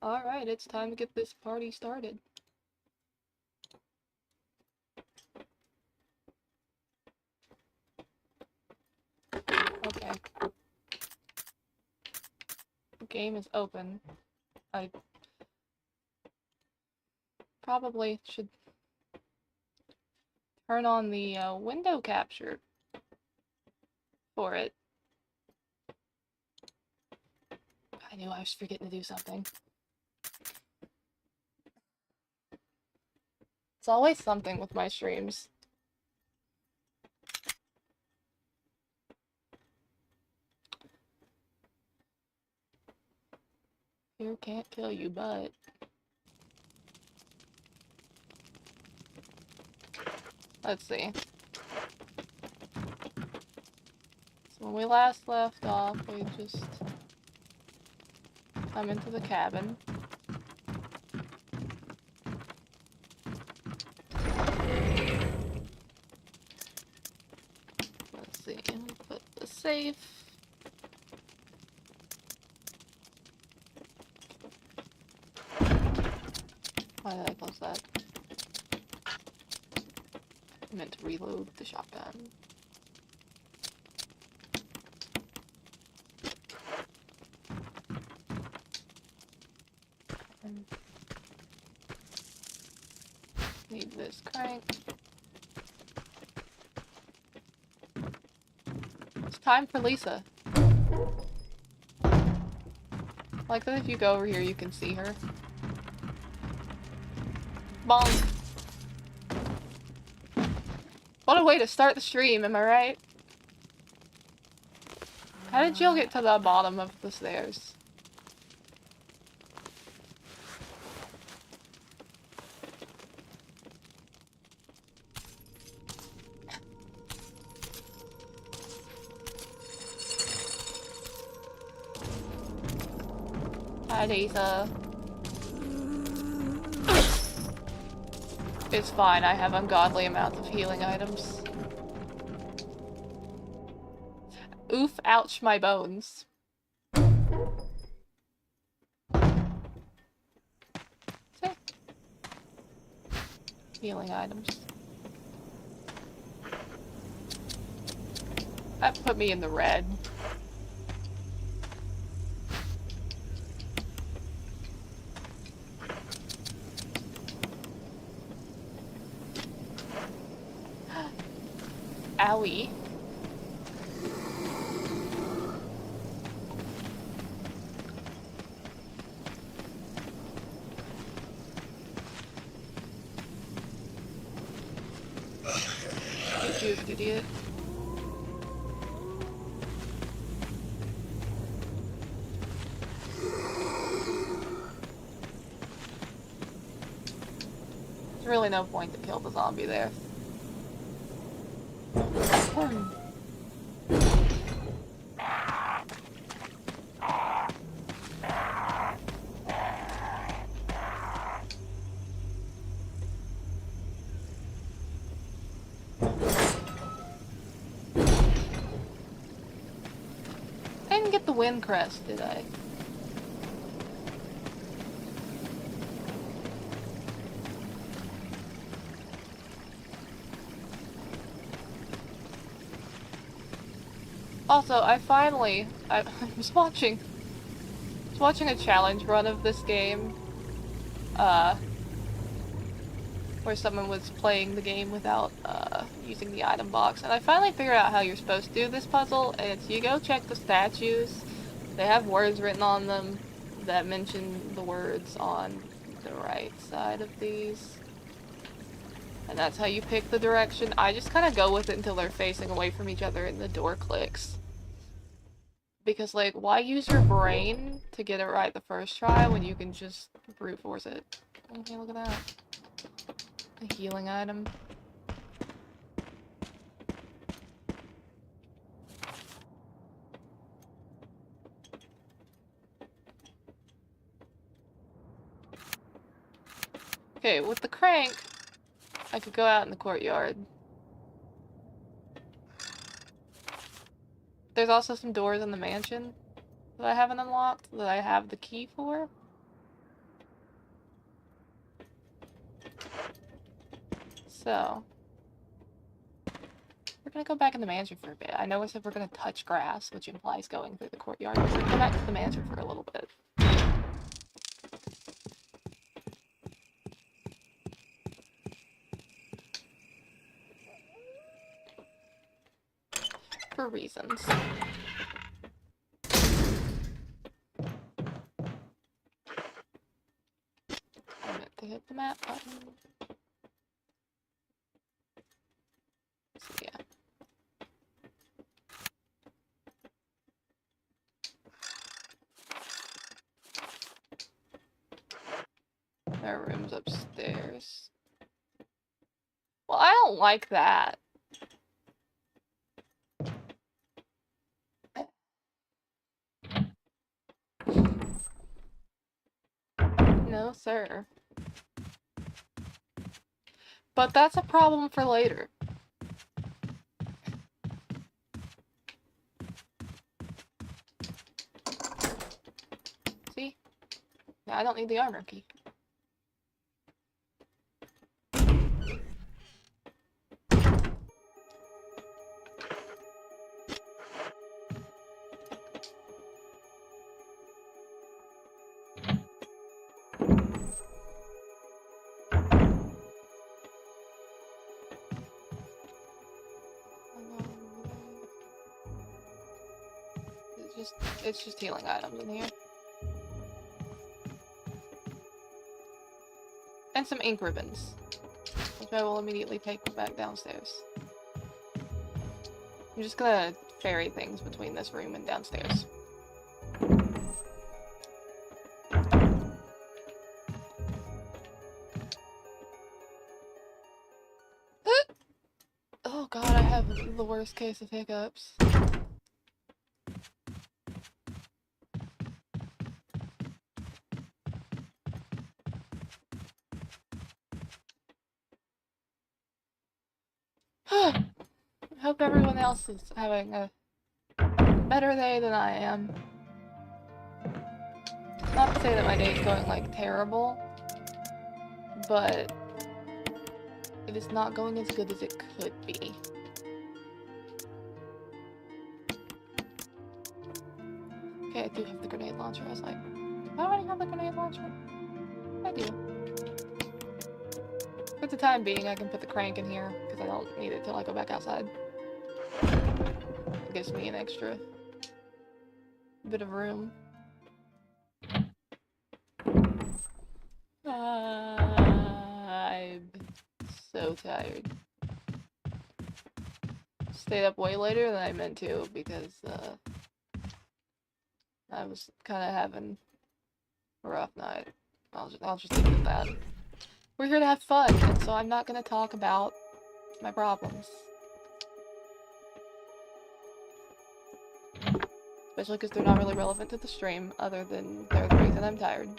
Alright, it's time to get this party started. Okay. The game is open. I probably should turn on the window capture for it. I knew I was forgetting to do something. It's always something with my streams. Fear can't kill you, but... Let's see. So when we last left off, we just come into the cabin. Let's see, put the safe. Why did I close that? I meant to reload the shotgun. Need this crank. It's time for Lisa. Like that if you go over here you can see her. Bonk. What a way to start the stream, am I right? How did Jill get to the bottom of the stairs? Hi, Lisa. It's fine, I have ungodly amounts of healing items. Oof, ouch, my bones. See? Healing items. That put me in the red. Owie. You idiot. There's really no point to kill the zombie there. I didn't get the wind crest, did I? Also, I was watching a challenge run of this game, where someone was playing the game without, using the item box, and I finally figured out how you're supposed to do this puzzle, and it's you go check the statues. They have words written on them that mention the words on the right side of these. And that's how you pick the direction. I just kind of go with it until they're facing away from each other and the door clicks. Because, like, why use your brain to get it right the first try when you can just brute force it? Okay, look at that. A healing item. Okay, with the crank, I could go out in the courtyard. There's also some doors in the mansion that I haven't unlocked that I have the key for. So, we're gonna go back in the mansion for a bit. I know I said we're gonna touch grass, which implies going through the courtyard. We're gonna go back to the mansion for a little bit. For reasons. I meant to hit the map button. So yeah. There are rooms upstairs. Well, I don't like that. No, sir. But that's a problem for later. See? Now I don't need the armor key. It's just healing items in here. And some ink ribbons, which I will immediately take back downstairs. I'm just gonna ferry things between this room and downstairs. Oh god, I have the worst case of hiccups. I hope everyone else is having a better day than I am. Not to say that my day is going, like, terrible, but it is not going as good as it could be. Okay, I do have the grenade launcher. I was like, do I already have the grenade launcher? I do. For the time being, I can put the crank in here, because I don't need it till I go back outside. It gives me an extra bit of room. I'm so tired. Stayed up way later than I meant to, because, I was kind of having a rough night. I'll just leave it at that. We're here to have fun, and so I'm not gonna talk about my problems. Especially because they're not really relevant to the stream, other than they're the reason I'm tired.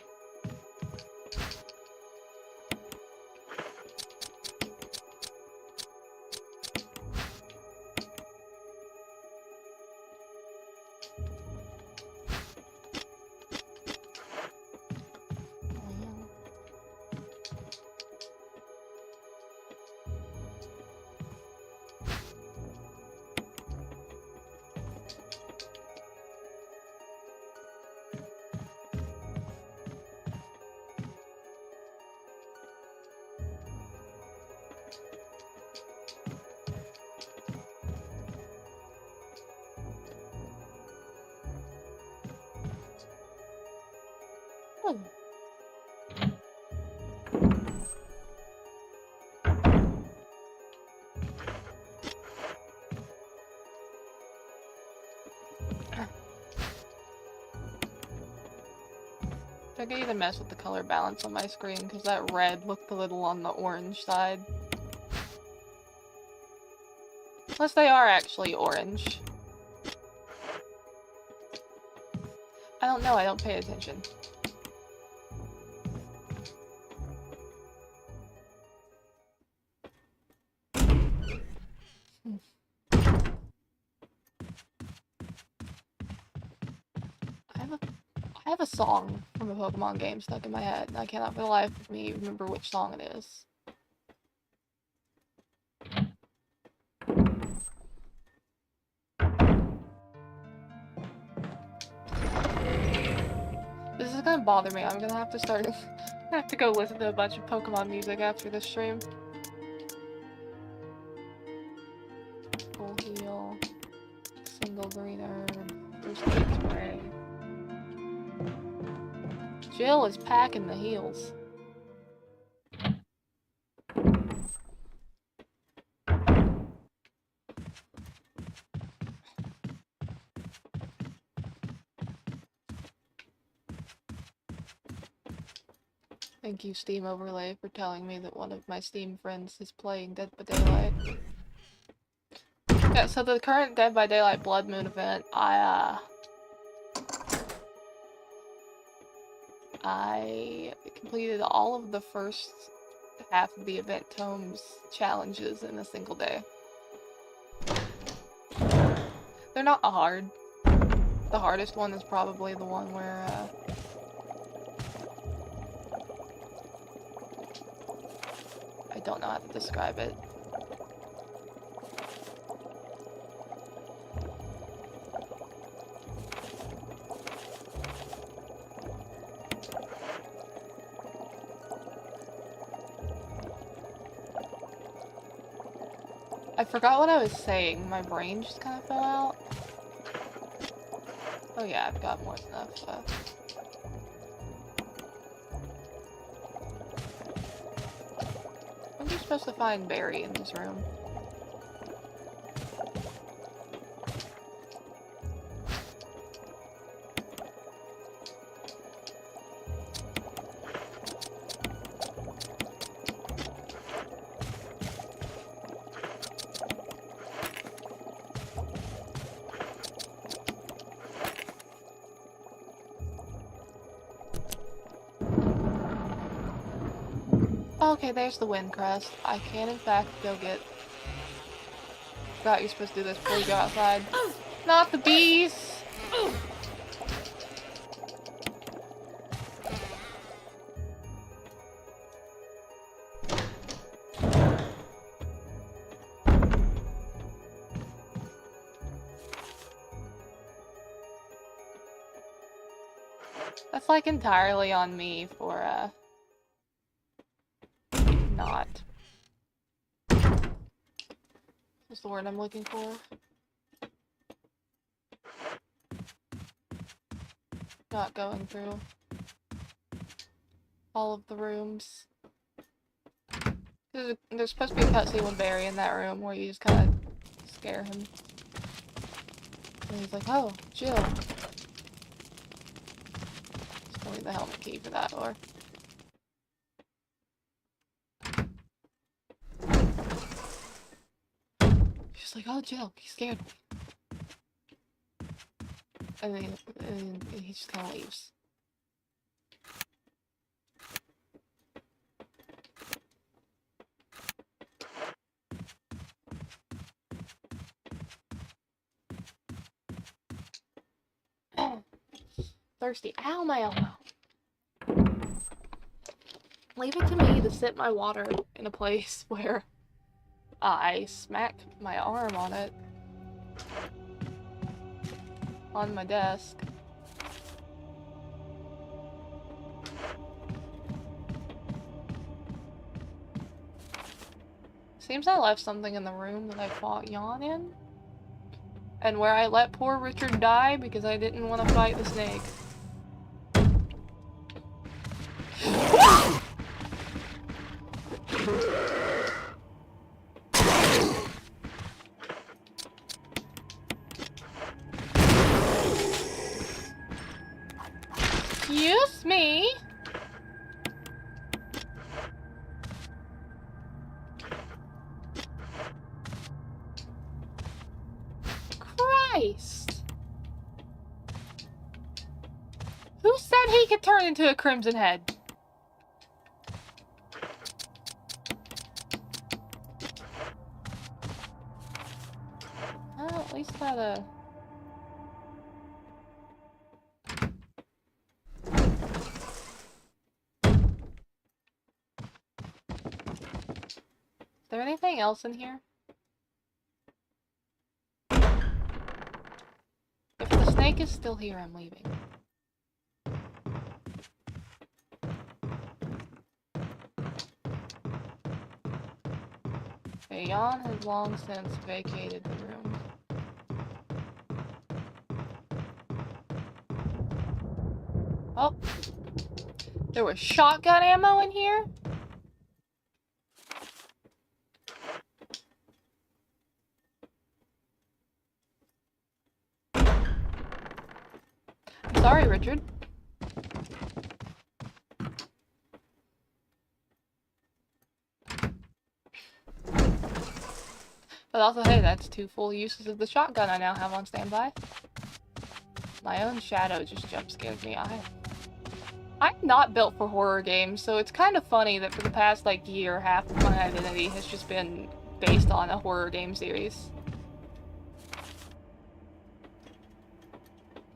I could even mess with the color balance on my screen, because that red looked a little on the orange side. Unless they are actually orange. I don't know, I don't pay attention. I have a song from a Pokemon game stuck in my head, and I cannot for the life of me remember which song it is. This is gonna bother me. I'm gonna have to start. I have to go listen to a bunch of Pokemon music after this stream. Full heal. Single green herb. First aid spray. Jill is packing the heals. Thank you, Steam Overlay, for telling me that one of my Steam friends is playing Dead by Daylight. Yeah, so the current Dead by Daylight Blood Moon event, I completed all of the first half of the event tomes challenges in a single day. They're not hard. The hardest one is probably the one where, I don't know how to describe it. I forgot what I was saying. My brain just kind of fell out. Oh yeah, I've got more stuff, so. I think you're supposed to find Barry in this room. Okay, there's the wind crest. I can in fact go get... Forgot you're supposed to do this before you go outside. Not the bees! That's like entirely on me for, not. What's the word I'm looking for? Not going through all of the rooms. There's supposed to be a cutscene with Barry in that room where you just kind of scare him. And he's like, oh, Jill. Just gonna leave the helmet key for that, or... She's like, oh, Jill, he scared me. And then he just kind of leaves. Thirsty. Ow, my elbow. Leave it to me to sip my water in a place where I smack my arm on it. On my desk. Seems I left something in the room that I fought Yawn in. And where I let poor Richard die because I didn't want to fight the snake. Excuse me? Christ. Who said he could turn into a Crimson Head? Well, at least had a... Is there anything else in here? If the snake is still here, I'm leaving. Okay, Jan has long since vacated the room. Oh. There was shotgun ammo in here? I'm sorry, Richard. But also, hey, that's 2 full uses of the shotgun I now have on standby. My own shadow just jump scared me. I'm not built for horror games, so it's kind of funny that for the past, like, year, half of my identity has just been based on a horror game series.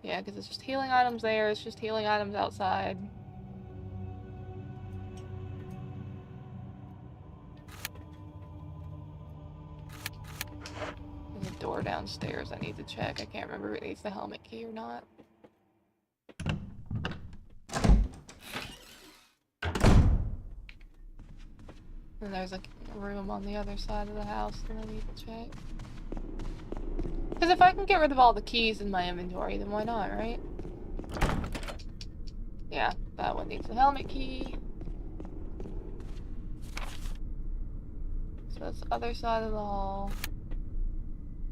Yeah, because it's just healing items there, it's just healing items outside. There's a door downstairs I need to check. I can't remember if it needs the helmet key or not. And there's a room on the other side of the house that I need to check. Because if I can get rid of all the keys in my inventory, then why not, right? Yeah, that one needs the helmet key. So that's the other side of the hall.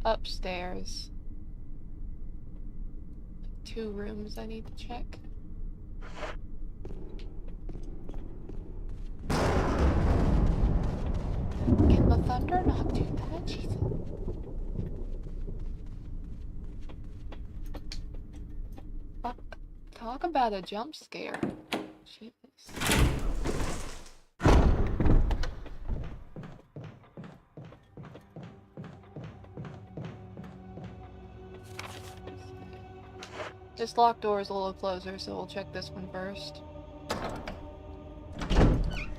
Upstairs. 2 rooms I need to check. Can the thunder not do that? Jesus. Fuck. Talk about a jump scare. Jesus. This locked door is a little closer, so we'll check this one first.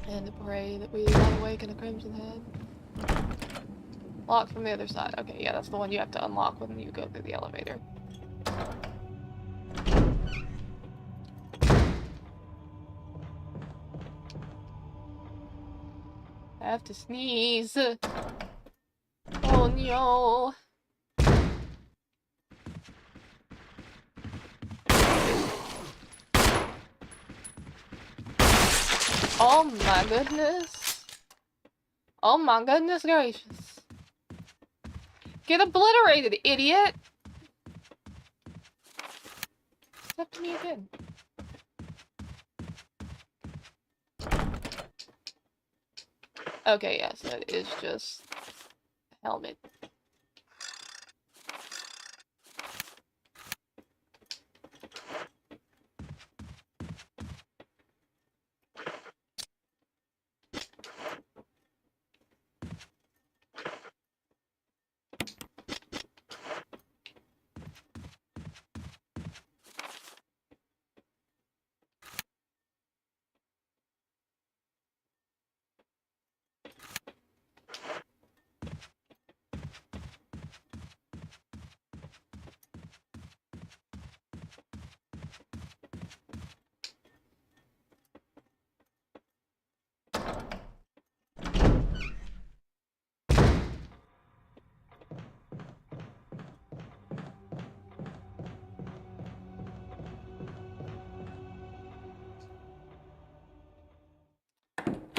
And pray that we don't awaken a Crimson Head. Locked from the other side. Okay, yeah, that's the one you have to unlock when you go through the elevator. I have to sneeze. Oh no. Oh my goodness. Oh my goodness gracious. Get obliterated, idiot! Step to me again. Okay, yes, that is just helmet.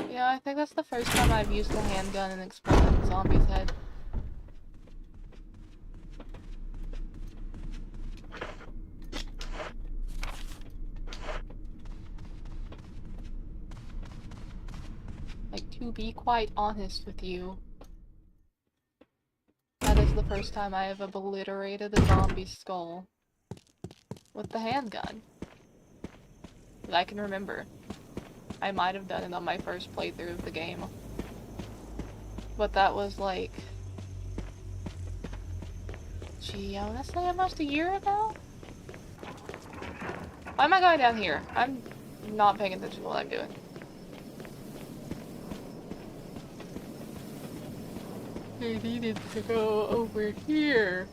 Yeah, I think that's the first time I've used the handgun and exploded the zombie's head. Like, to be quite honest with you, that is the first time I have obliterated a zombie's skull with the handgun that I can remember. I might have done it on my first playthrough of the game. But that was like... Gee, I wanna say almost a year ago? Why am I going down here? I'm not paying attention to what I'm doing. I needed to go over here.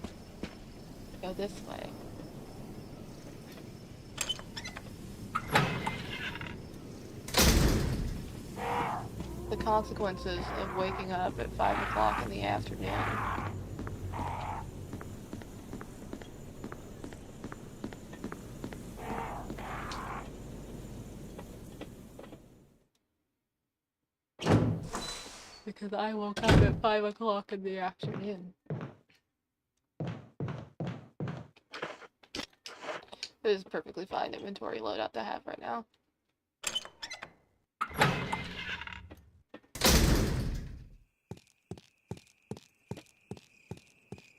Go this way. The consequences of waking up at 5 o'clock in the afternoon. Because I woke up at 5 o'clock in the afternoon. This is perfectly fine inventory loadout to have right now.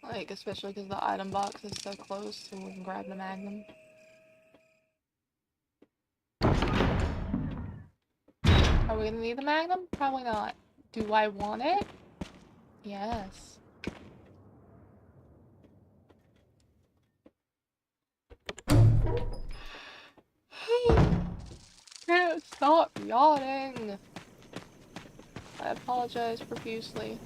Like, especially because the item box is so close and we can grab the Magnum. Are we gonna need the Magnum? Probably not. Do I want it? Yes. Can't stop yawning. I apologize profusely.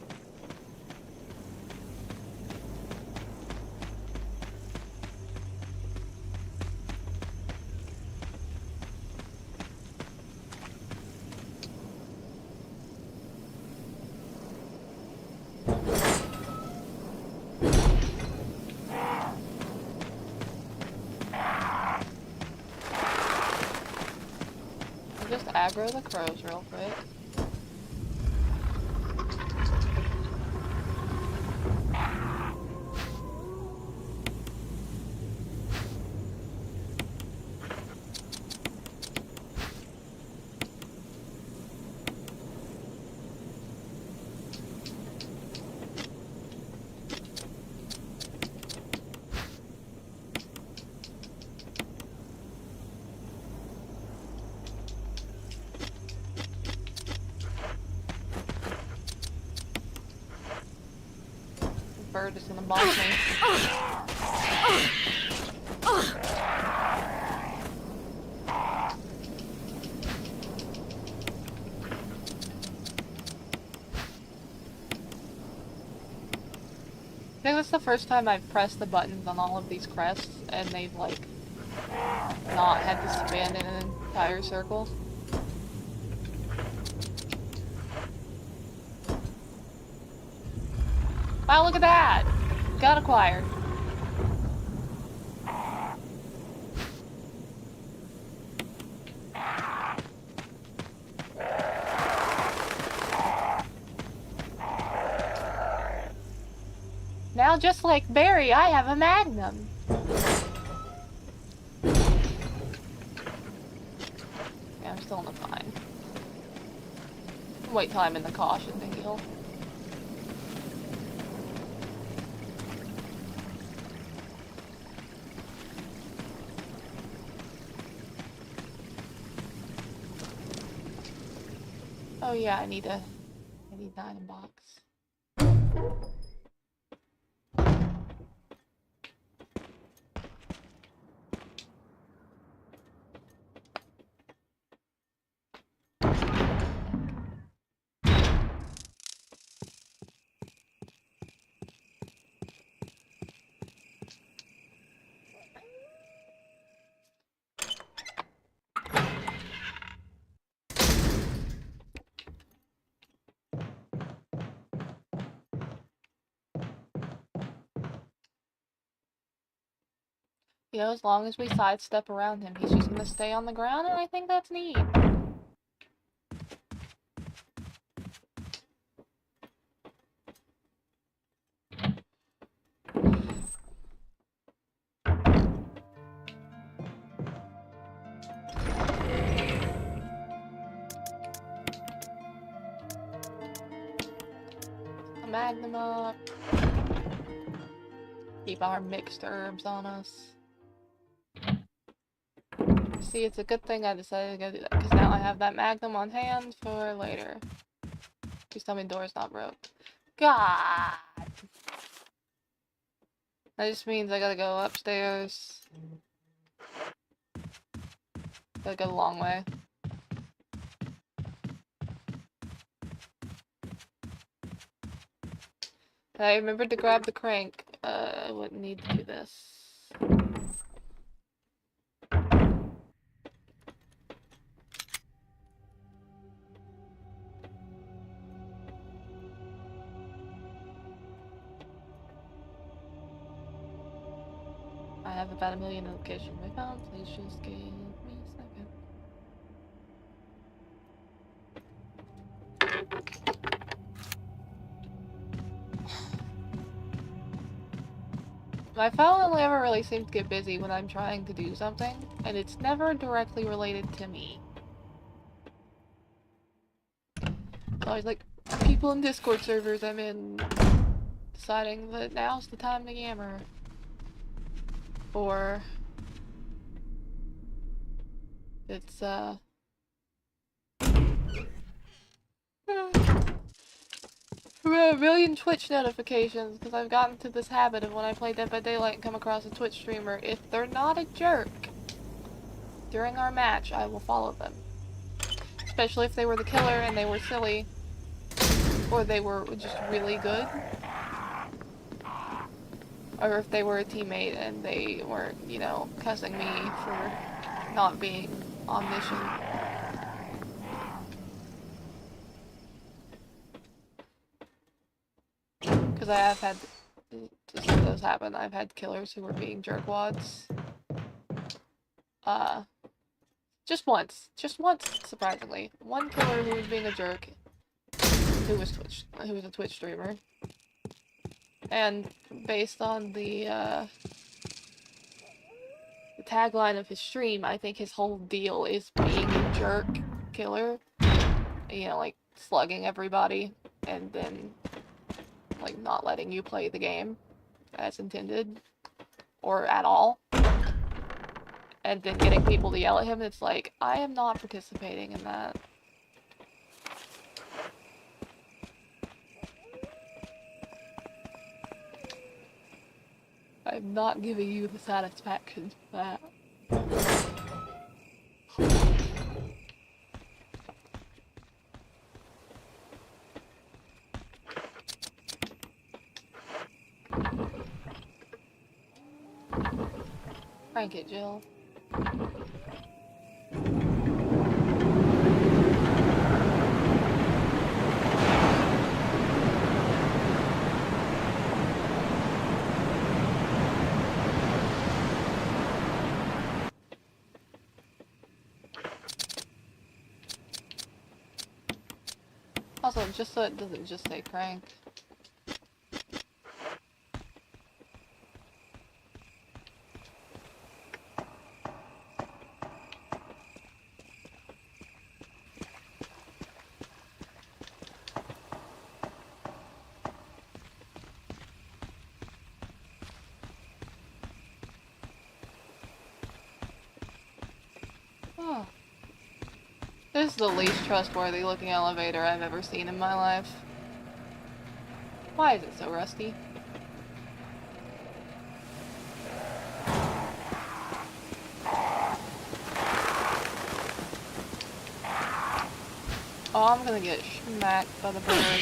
Just aggro the crows real quick. Bird is gonna boss me. I think that's the first time I've pressed the buttons on all of these crests and they've like not had to spin in an entire circle. Wow, look at that! Got acquired. Now, just like Barry, I have a Magnum. Yeah, I'm still in the fine. Wait till I'm in the caution to heal. Oh yeah, I need the item box. You know, as long as we sidestep around him, he's just gonna stay on the ground, and I think that's neat. Magnum up. Keep our mixed herbs on us. See, it's a good thing I decided to go do that, because now I have that Magnum on hand for later. Please tell me the door's not broke. God! That just means I gotta go upstairs. Gotta go the long way. I remembered to grab the crank. I wouldn't need to do this. have about 1 million notifications on my phone. Please just give me a second. My phone only ever really seems to get busy when I'm trying to do something, and it's never directly related to me. It's always like people in Discord servers I'm in deciding that now's the time to gammer. Or it's a million Twitch notifications because I've gotten to this habit of when I play Dead by Daylight and come across a Twitch streamer, if they're not a jerk during our match, I will follow them. Especially if they were the killer and they were silly, or they were just really good, or if they were a teammate and they weren't, you know, cussing me for not being on mission. Because I have had those happen. I've had killers who were being jerkwads. Just once, surprisingly. One killer who was being a jerk, who was a Twitch streamer. And based on the tagline of his stream, I think his whole deal is being a jerk killer. You know, like, slugging everybody, and then, like, not letting you play the game as intended, or at all. And then getting people to yell at him, it's like, I am not participating in that. I'm not giving you the satisfaction for that. Crank it, Jill. Also, just so it doesn't just say crank. Oh. This is the least trustworthy looking elevator I've ever seen in my life. Why is it so rusty? Oh, I'm gonna get smacked by the bird.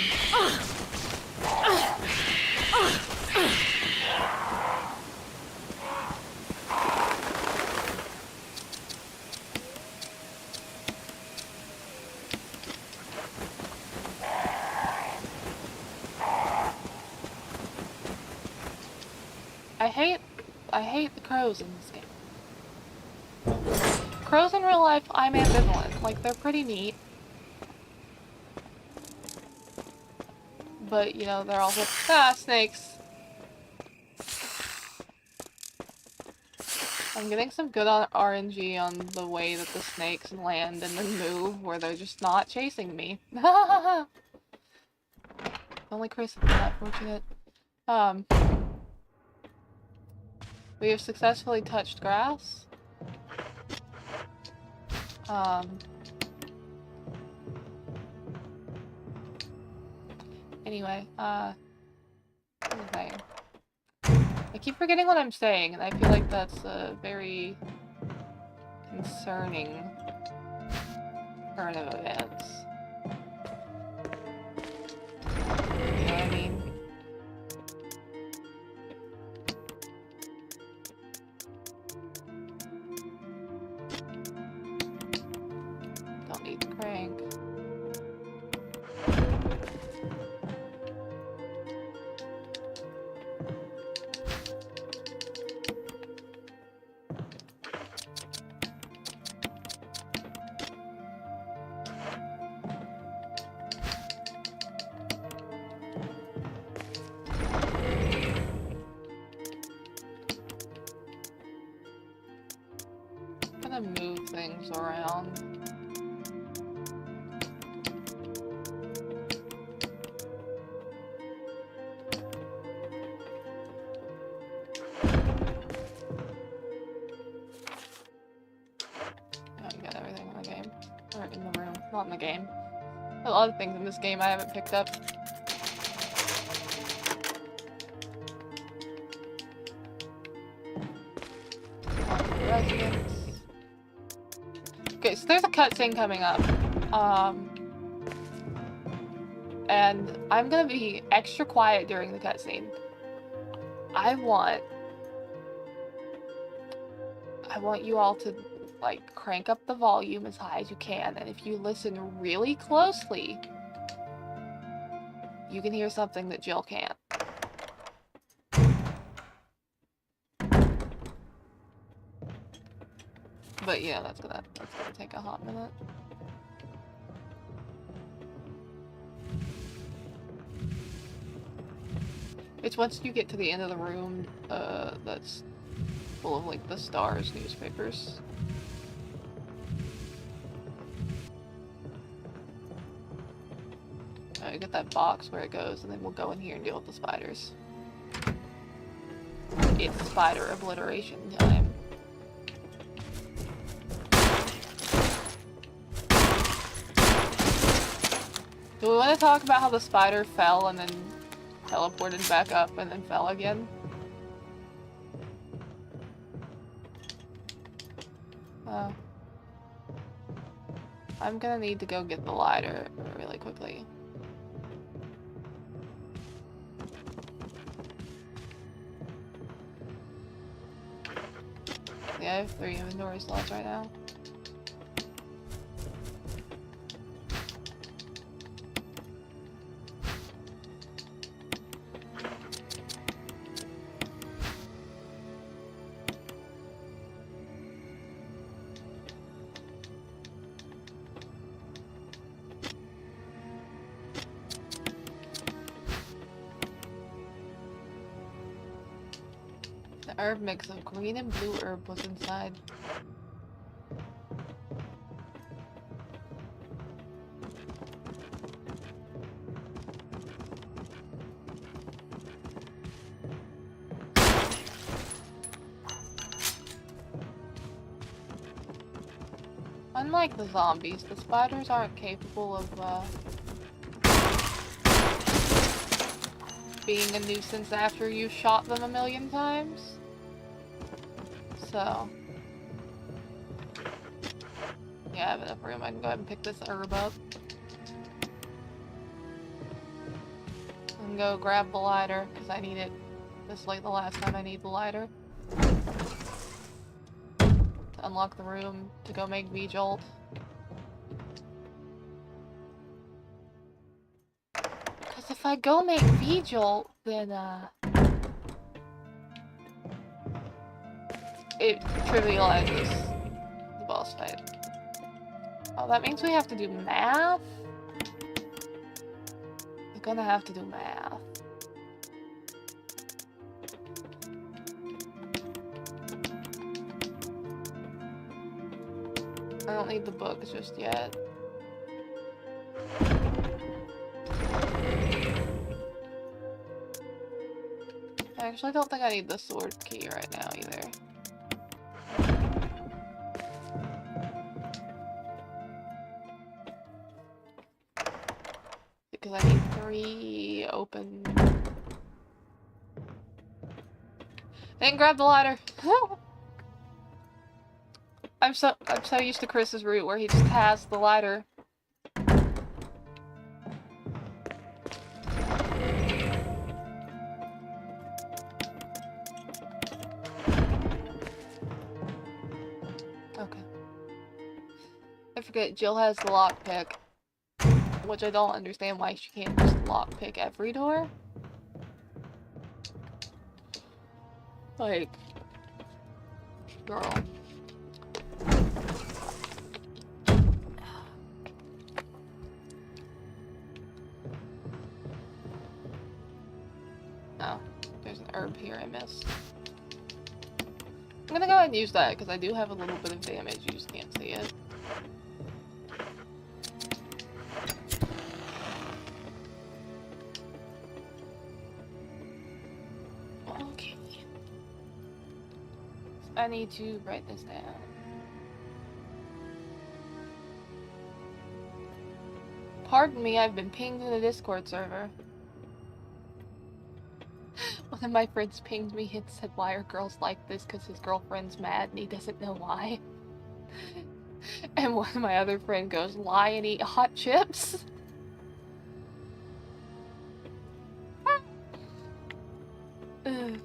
I hate the crows in this game. Crows in real life, I'm ambivalent. Like, they're pretty neat. But, you know, they're also, snakes. I'm getting some good RNG on the way that the snakes land and then move, where they're just not chasing me. Only Chris is not fortunate. We have successfully touched grass. Anyway, what was I saying? I keep forgetting what I'm saying, and I feel like that's a very concerning turn of events. You know what I mean? Don't need the crank. gonna move things around. Oh, you got everything in the game. Or in the room. Not in the game. There's a lot of things in this game I haven't picked up. Residence. Okay, so there's a cutscene coming up. And I'm gonna be extra quiet during the cutscene. I want you all to, like, crank up the volume as high as you can, and if you listen really closely, you can hear something that Jill can't. But yeah, that's gonna take a hot minute. It's once you get to the end of the room, that's full of, like, the Stars newspapers. You get that box where it goes, and then we'll go in here and deal with the spiders. It's spider obliteration time. Do we want to talk about how the spider fell and then teleported back up and then fell again? I'm gonna need to go get the lighter really quickly. Yeah, I have 3 inventory slots right now. The herb mix of green and blue herb was inside. Unlike the zombies, the spiders aren't capable of being a nuisance after you shot them a million times. So, yeah, I have enough room. I can go ahead and pick this herb up. And go grab the lighter, because I need it. This is like the last time I need the lighter. To unlock the room, to go make V-Jolt. Because if I go make V-Jolt, then, it trivializes the boss fight. Oh, that means we have to do math? We're gonna have to do math. I don't need the books just yet. I actually don't think I need the sword key right now either. Because I need 3 open. Didn't grab the ladder. I'm so used to Chris's route where he just has the ladder. Okay. I forget Jill has the lockpick. Which I don't understand why she can't just lockpick every door. Like, girl. Oh, there's an herb here I missed. I'm gonna go ahead and use that, because I do have a little bit of damage, you just can't see it. Okay. I need to write this down. Pardon me, I've been pinged in the Discord server. One of my friends pinged me and said, why are girls like this? Because his girlfriend's mad and he doesn't know why. And one of my other friend goes, lie and eat hot chips? Ugh.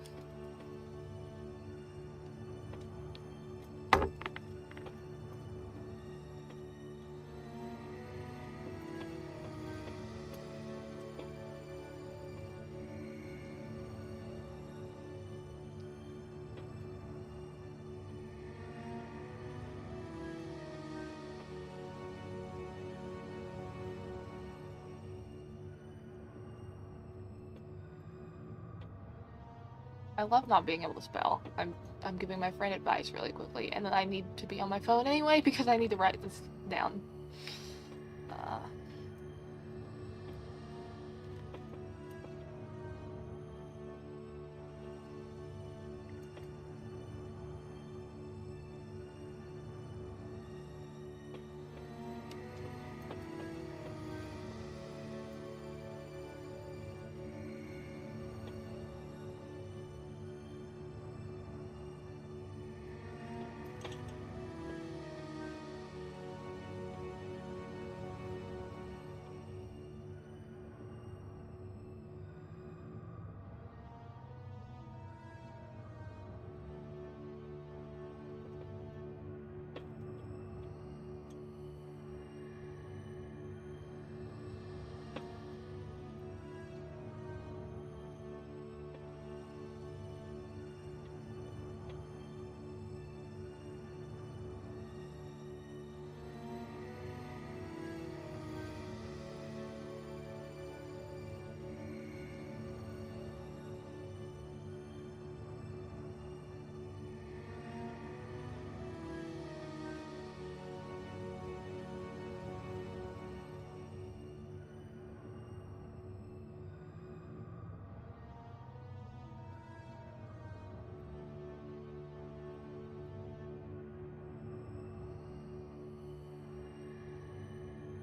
I love not being able to spell. I'm giving my friend advice really quickly, and then I need to be on my phone anyway because I need to write this down.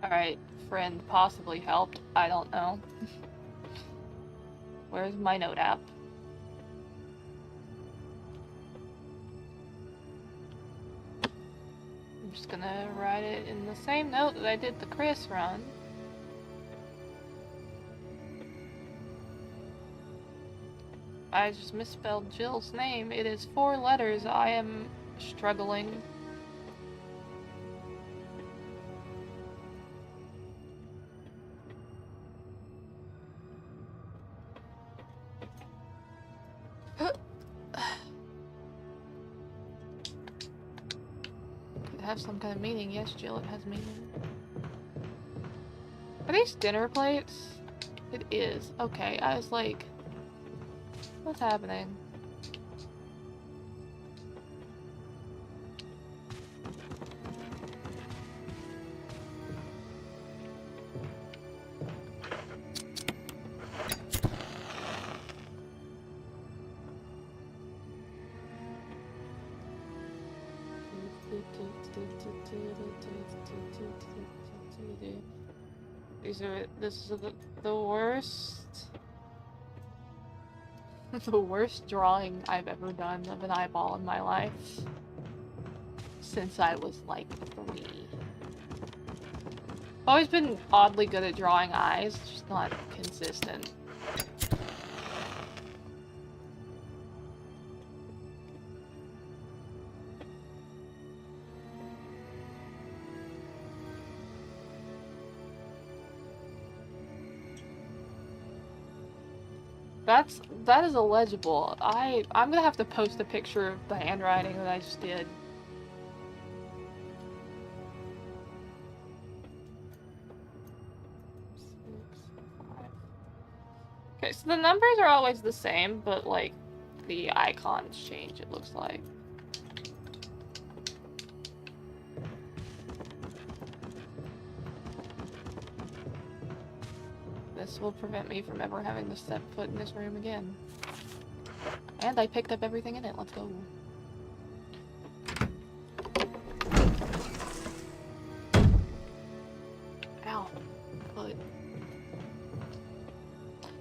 Alright, friend possibly helped. I don't know. Where's my note app? I'm just gonna write it in the same note that I did the Chris run. I just misspelled Jill's name. It is 4 letters. I am struggling. Could have some kind of meaning. Yes, Jill, it has meaning. Are these dinner plates? It is. Okay, I was like, what's happening? This is the worst the worst drawing I've ever done of an eyeball in my life since I was like 3. I've always been oddly good at drawing eyes, just not consistent. That is illegible. I'm gonna have to post a picture of the handwriting that I just did. Okay, so the numbers are always the same, but like the icons change, it looks like. this will prevent me from ever having to step foot in this room again. And I picked up everything in it. Let's go. Ow. Foot.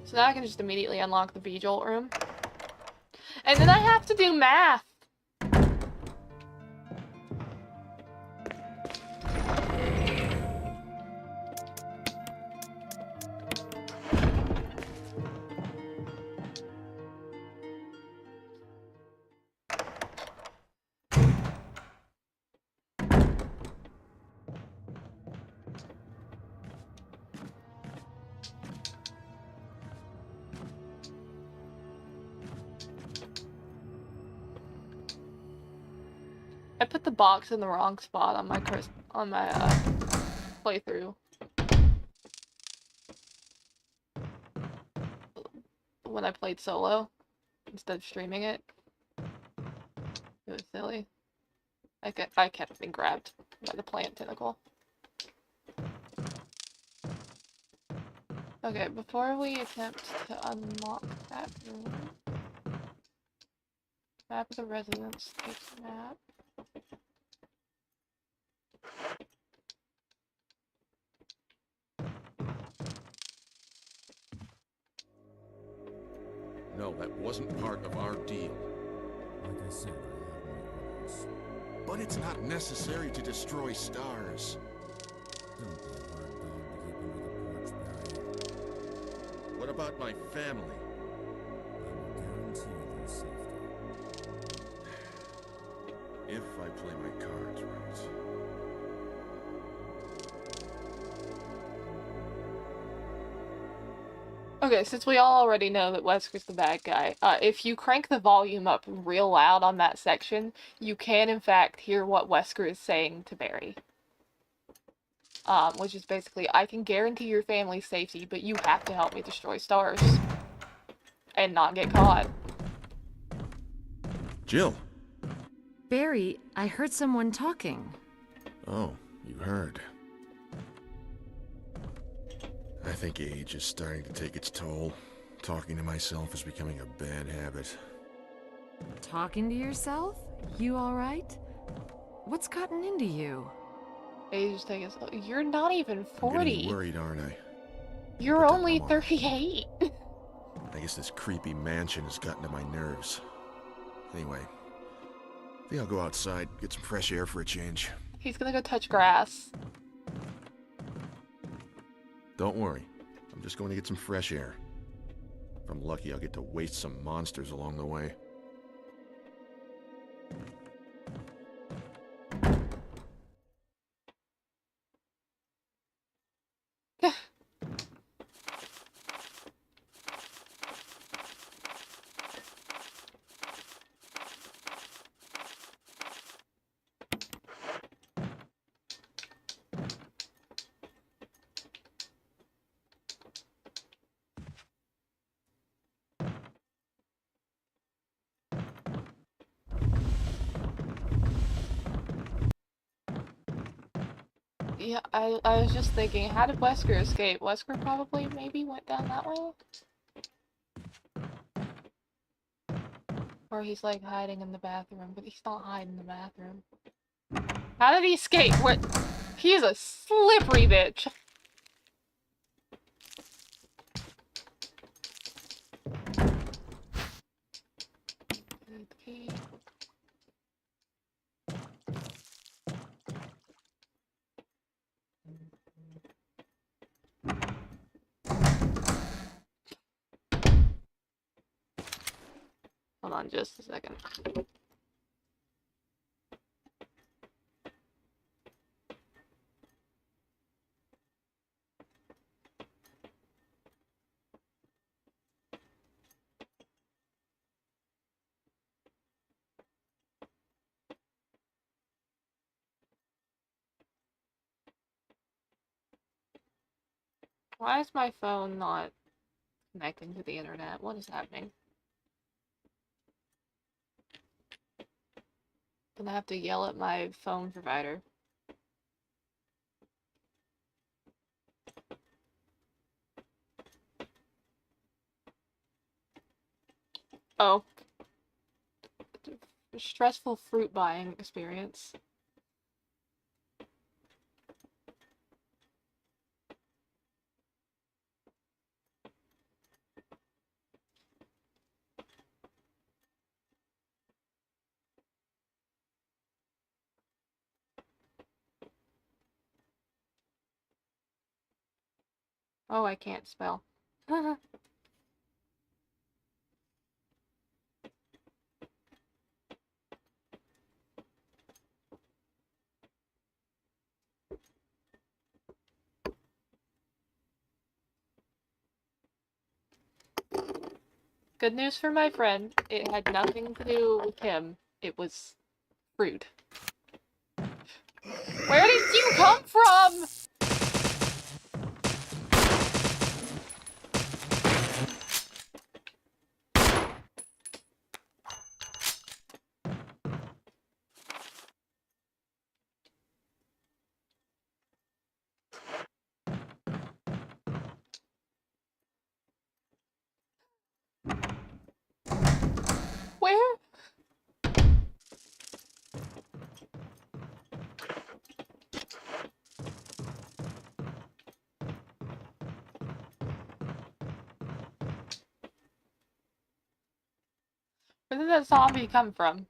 So now I can just immediately unlock the B-Jolt room. And then I have to do math! I put the box in the wrong spot on my playthrough. When I played solo, instead of streaming it. It was silly. I kept being grabbed by the plant tentacle. Okay, before we attempt to unlock that room, map of the residence, takes map. No, that wasn't part of our deal. Like I said, I have my orders. But it's not necessary to destroy stars. Don't be a hard dog to keep under the porch, Barry. What about my family? I will guarantee their safety. If I play my cards right. Okay, since we all already know that Wesker's the bad guy, if you crank the volume up real loud on that section, you can in fact hear what Wesker is saying to Barry. Which is basically, I can guarantee your family's safety, but you have to help me destroy stars. And not get caught. Jill! Barry, I heard someone talking. Oh, you heard. I think age is starting to take its toll. Talking to myself is becoming a bad habit. Talking to yourself? You alright? What's gotten into you? Age taking so. You're not even 40. I'm getting worried, aren't I? You're But only I'm on. 38. I guess this creepy mansion has gotten to my nerves. Anyway, I think I'll go outside, get some fresh air for a change. He's gonna go touch grass. Don't worry, I'm just going to get some fresh air. If I'm lucky, I'll get to waste some monsters along the way. Yeah, I was just thinking, how did Wesker escape? Wesker probably maybe went down that way? Or he's like hiding in the bathroom, but he's not hiding in the bathroom. How did he escape? What? He's a slippery bitch. Okay. Hold on just a second. Why is my phone not connecting to the internet? What is happening? Gonna have to yell at my phone provider. Oh. Stressful fruit buying experience. Oh, I can't spell. Good news for my friend. It had nothing to do with him. It was fruit. Where did you come from? Where? Where did that zombie come from?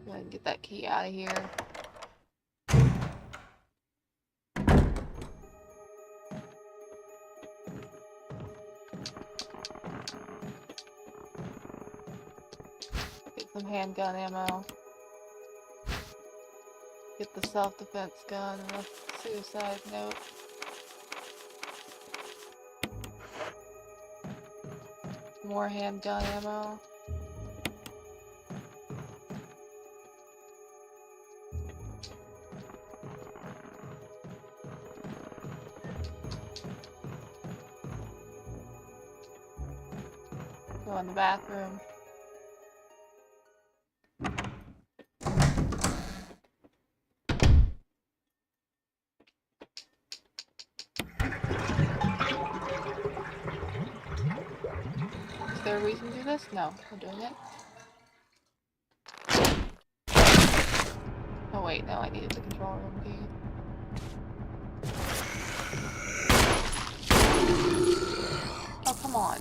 Go ahead and get that key out of here. Get some handgun ammo. Get the self-defense gun and a suicide note. More handgun ammo. Go in the bathroom. Is there a reason to do this? No, we're doing it. Oh wait, no, I needed the control room key. Oh, come on.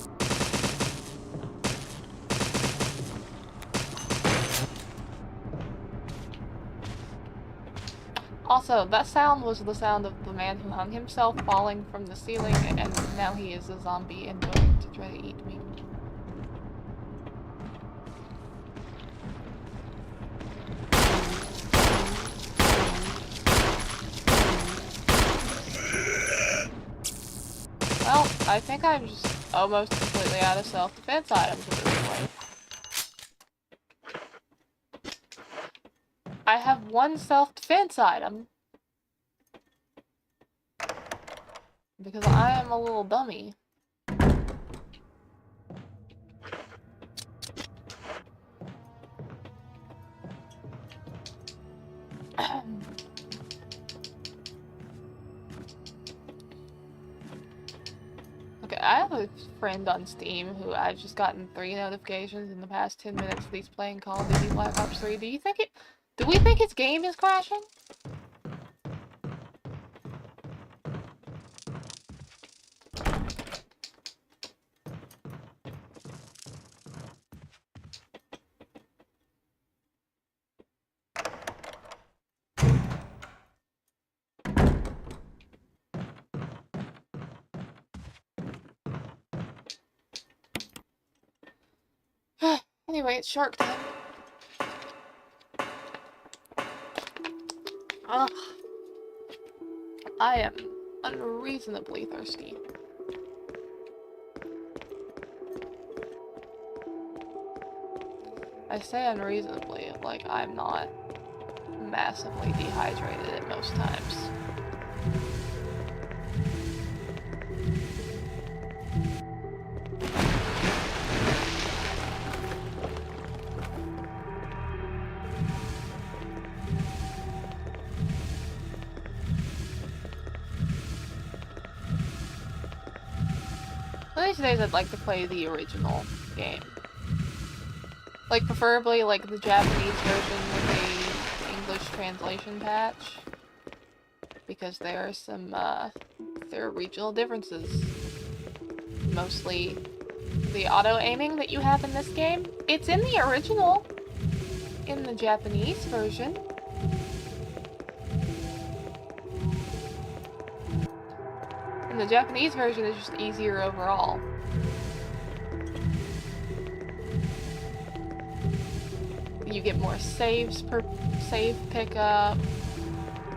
Also, that sound was the sound of the man who hung himself falling from the ceiling, and now he is a zombie and going to try to eat me. Well, I think I'm just almost completely out of self-defense items at this point. I have one self-defense item. Because I am a little dummy. Okay, I have a friend on Steam who I've just gotten 3 notifications in the past 10 minutes that he's playing Call of Duty Black Ops 3. Do we think his game is crashing? Anyway, it's shark time. Ugh. I am unreasonably thirsty. I say unreasonably, like I'm not massively dehydrated at most times. these days I'd like to play the original game. Like, preferably, like, the Japanese version with a English translation patch. Because there are some, there are regional differences. Mostly the auto-aiming that you have in this game. It's in the original. In the Japanese version. And the Japanese version is just easier overall. You get more saves per save pickup.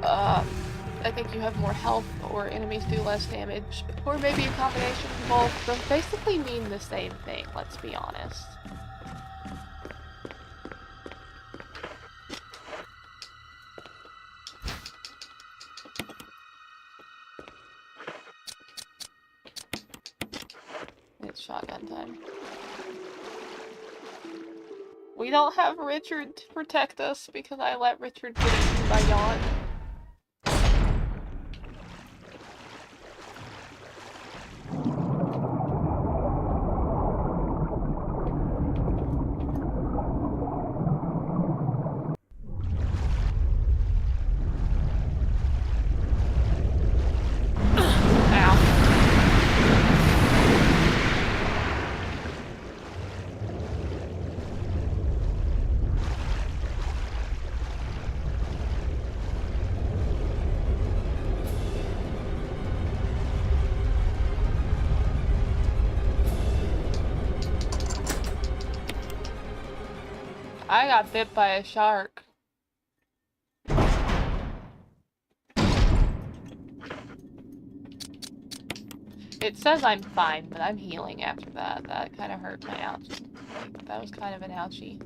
I think you have more health, or enemies do less damage, or maybe a combination of both. But basically mean the same thing, let's be honest. It's shotgun time. We don't have Richard to protect us because I let Richard get eaten by Yawn. I got bit by a shark. It says I'm fine, but I'm healing after that. That kind of hurt my ouch. That was kind of an ouchie.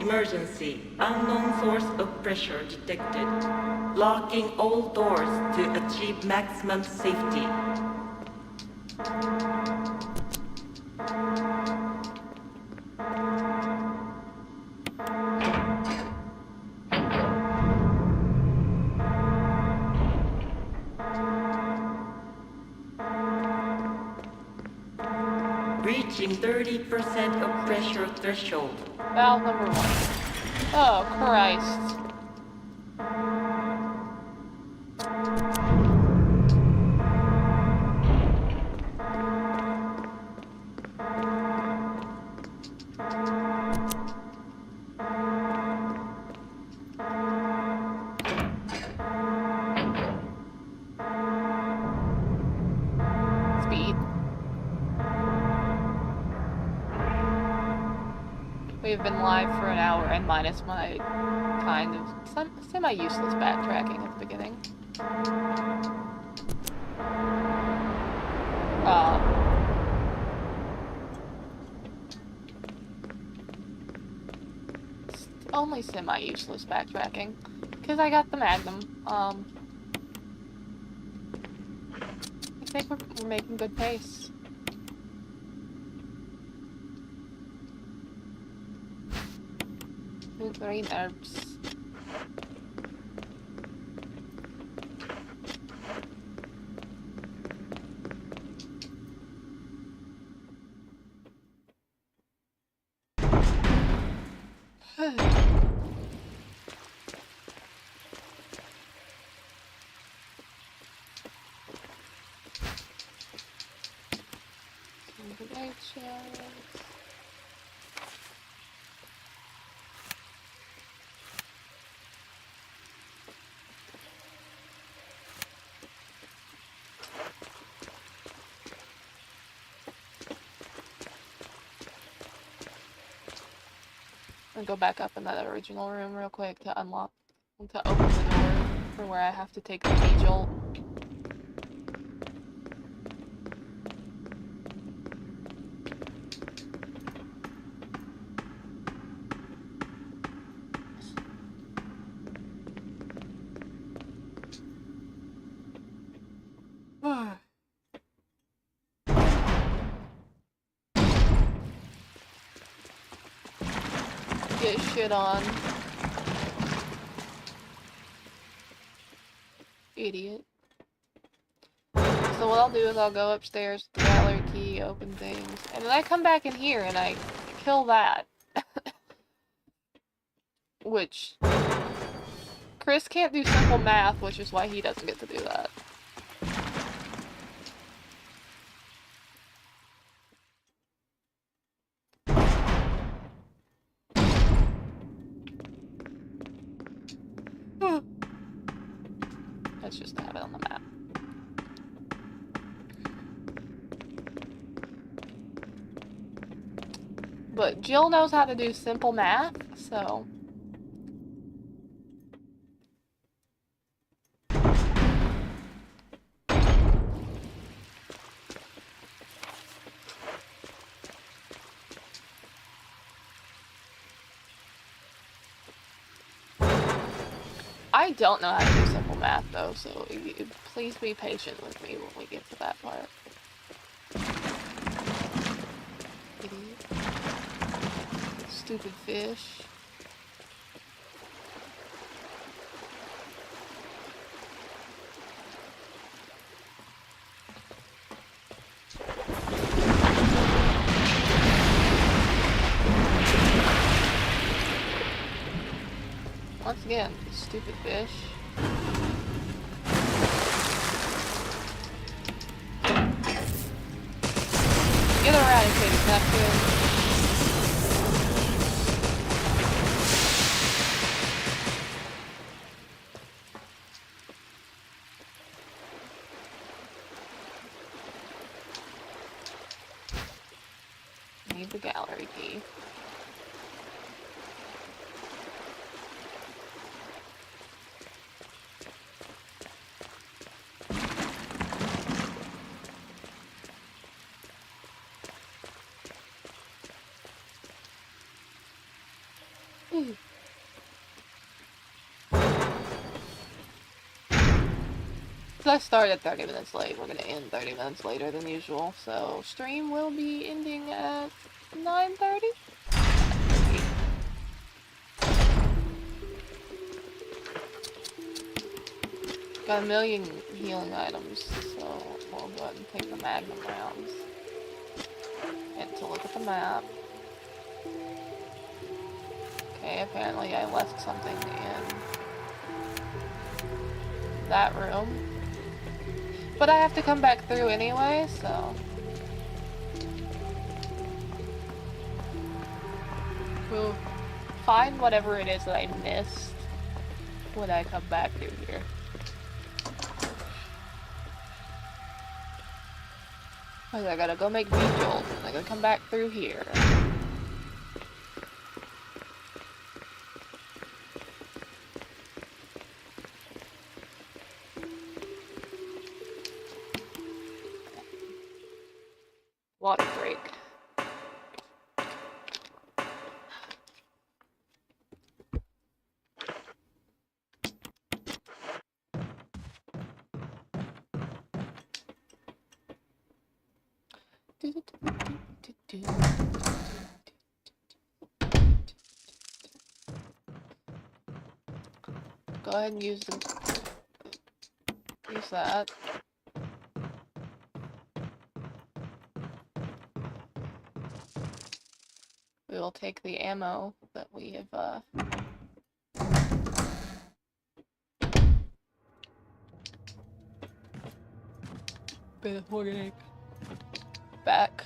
Emergency. Unknown source of pressure detected. Locking all doors to achieve maximum safety. Reaching 30% of pressure threshold. Valve number 1. Oh, Christ. Speed. We've been live for an hour and minus my kind of semi-useless backtracking at the beginning. Only semi-useless backtracking, because I got the Magnum. I think we're making good pace. Green herbs. I'll go back up in that original room real quick to unlock, to open the door for where I have to take the V-jolt. get shit on. Idiot. So what I'll do is I'll go upstairs with the gallery key, open things, and then I come back in here and I kill that. Which... Chris can't do simple math, which is why he doesn't get to do that. Let's just have it on the map. But Jill knows how to do simple math, so... I don't know how to do simple math though, so please be patient with me when we get to that part. Idiot. Stupid fish. Once again, stupid fish. Get eradicated, Neptune. Need the gallery key. I started 30 minutes late. We're gonna end 30 minutes later than usual, so stream will be ending at 9:30. Got a million healing items, so we'll go ahead and take the magnum rounds. And to look at the map. Okay, apparently I left something in that room. But I have to come back through anyway, so... we'll find whatever it is that I missed when I come back through here. I gotta go make Jolt, and I gotta come back through here. Water break. Go ahead and use that. We will take the ammo that we have, back.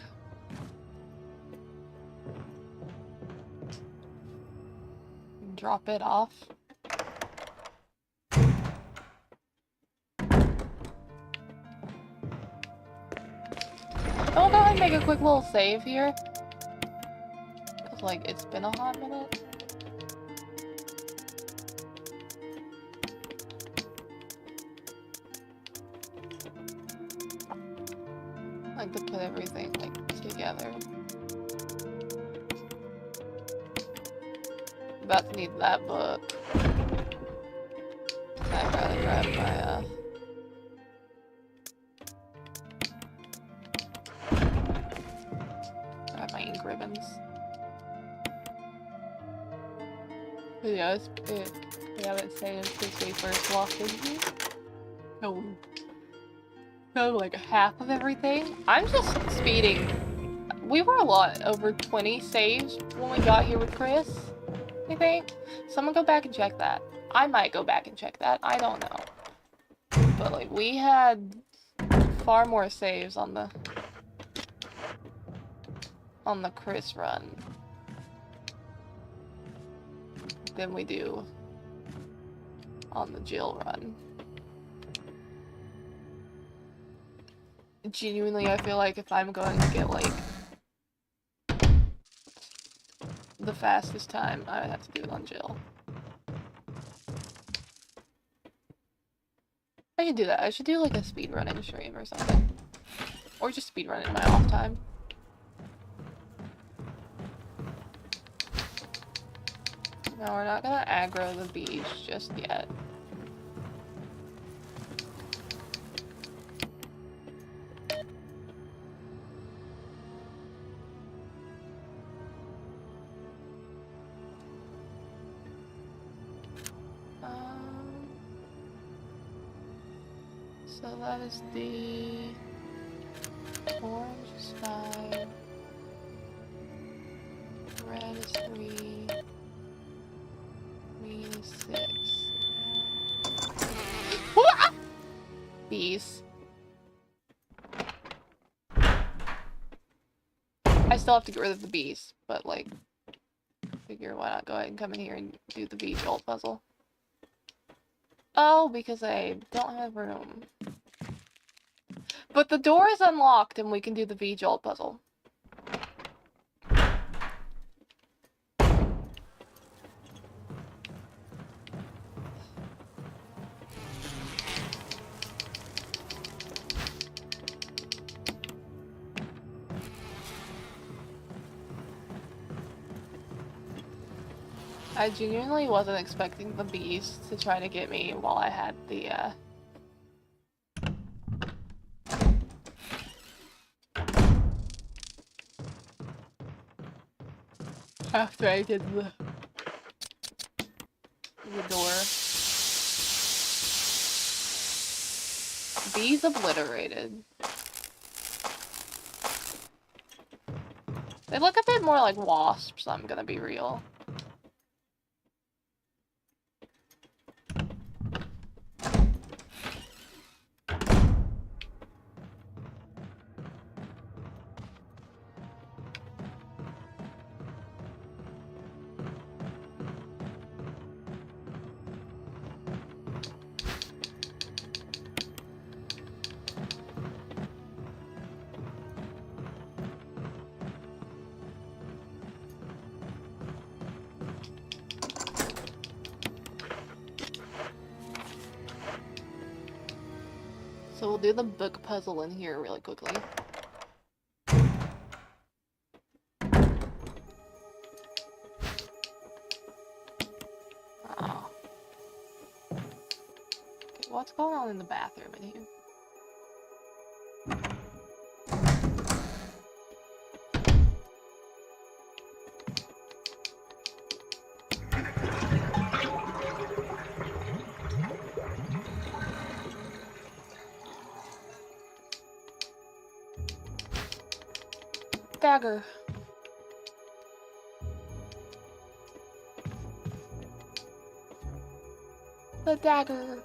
Drop it off. I'll go ahead and make a quick little save here. Cause like, it's been a hot minute. I like to put everything like together. About to need that book. I'd rather grab my grab my ink ribbons. Yeah, we haven't saved since we first walked in here. No. No, like half of everything. I'm just speeding. We were a lot over 20 saves when we got here with Chris, I think. Someone go back and check that. I might go back and check that. I don't know. But like, we had far more saves on the Chris run than we do on the Jill run. Genuinely, I feel like if I'm going to get, like, the fastest time, I would have to do it on Jill. I should do that. I should do, like, a speedrunning stream or something. Or just speedrun in my off time. No, we're not gonna aggro the bees just yet. So that is the orange is 5, red is 3, green is 6. Bees. I still have to get rid of the bees, but like, figure why not go ahead and come in here and do the bee jolt puzzle. Oh, because I don't have room. But the door is unlocked and we can do the bee jolt puzzle. I genuinely wasn't expecting the bees to try to get me while I had the, after I did the door. Bees obliterated. They look a bit more like wasps, I'm gonna be real. So we'll do the book puzzle in here really quickly. Oh. Okay, what's going on in the bathroom in here? Dagger. The dagger.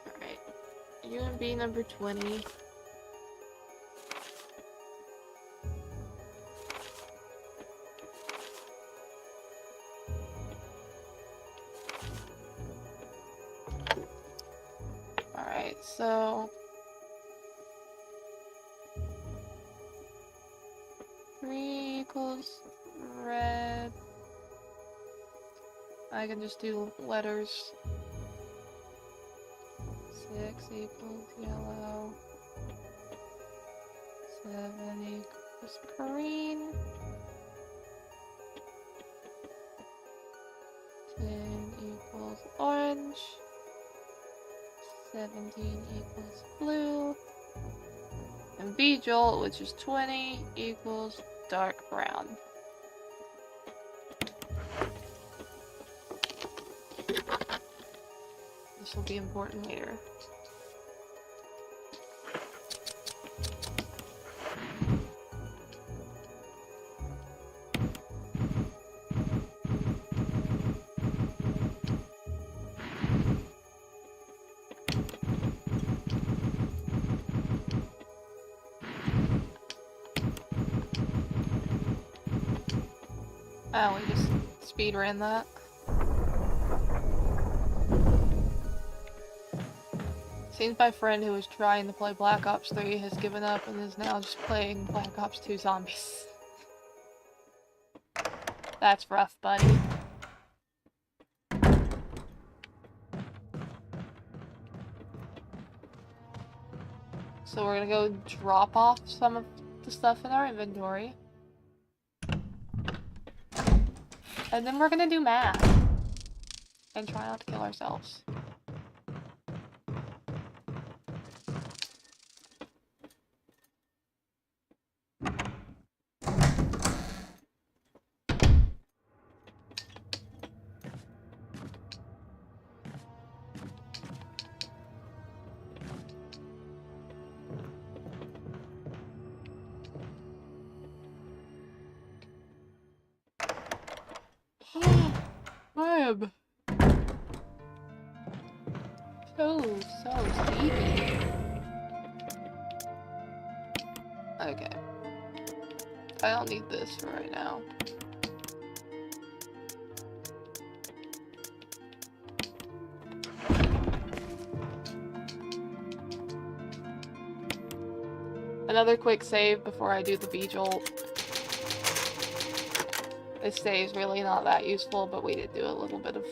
Alright. UMB number 20. Alright, so 3 equals red. I can just do letters. 6 equals yellow. 7 equals green. 17 equals blue. And Beetle, which is 20, equals dark brown. This will be important later. Oh, we just speed ran that. Seems my friend who was trying to play Black Ops 3 has given up and is now just playing Black Ops 2 Zombies. That's rough, buddy. So we're gonna go drop off some of the stuff in our inventory. And then we're gonna do math. And try not to kill ourselves. Web. So sleepy. Okay. I don't need this for right now. Another quick save before I do the V-Jolt. This day is really not that useful, but we did do a little bit of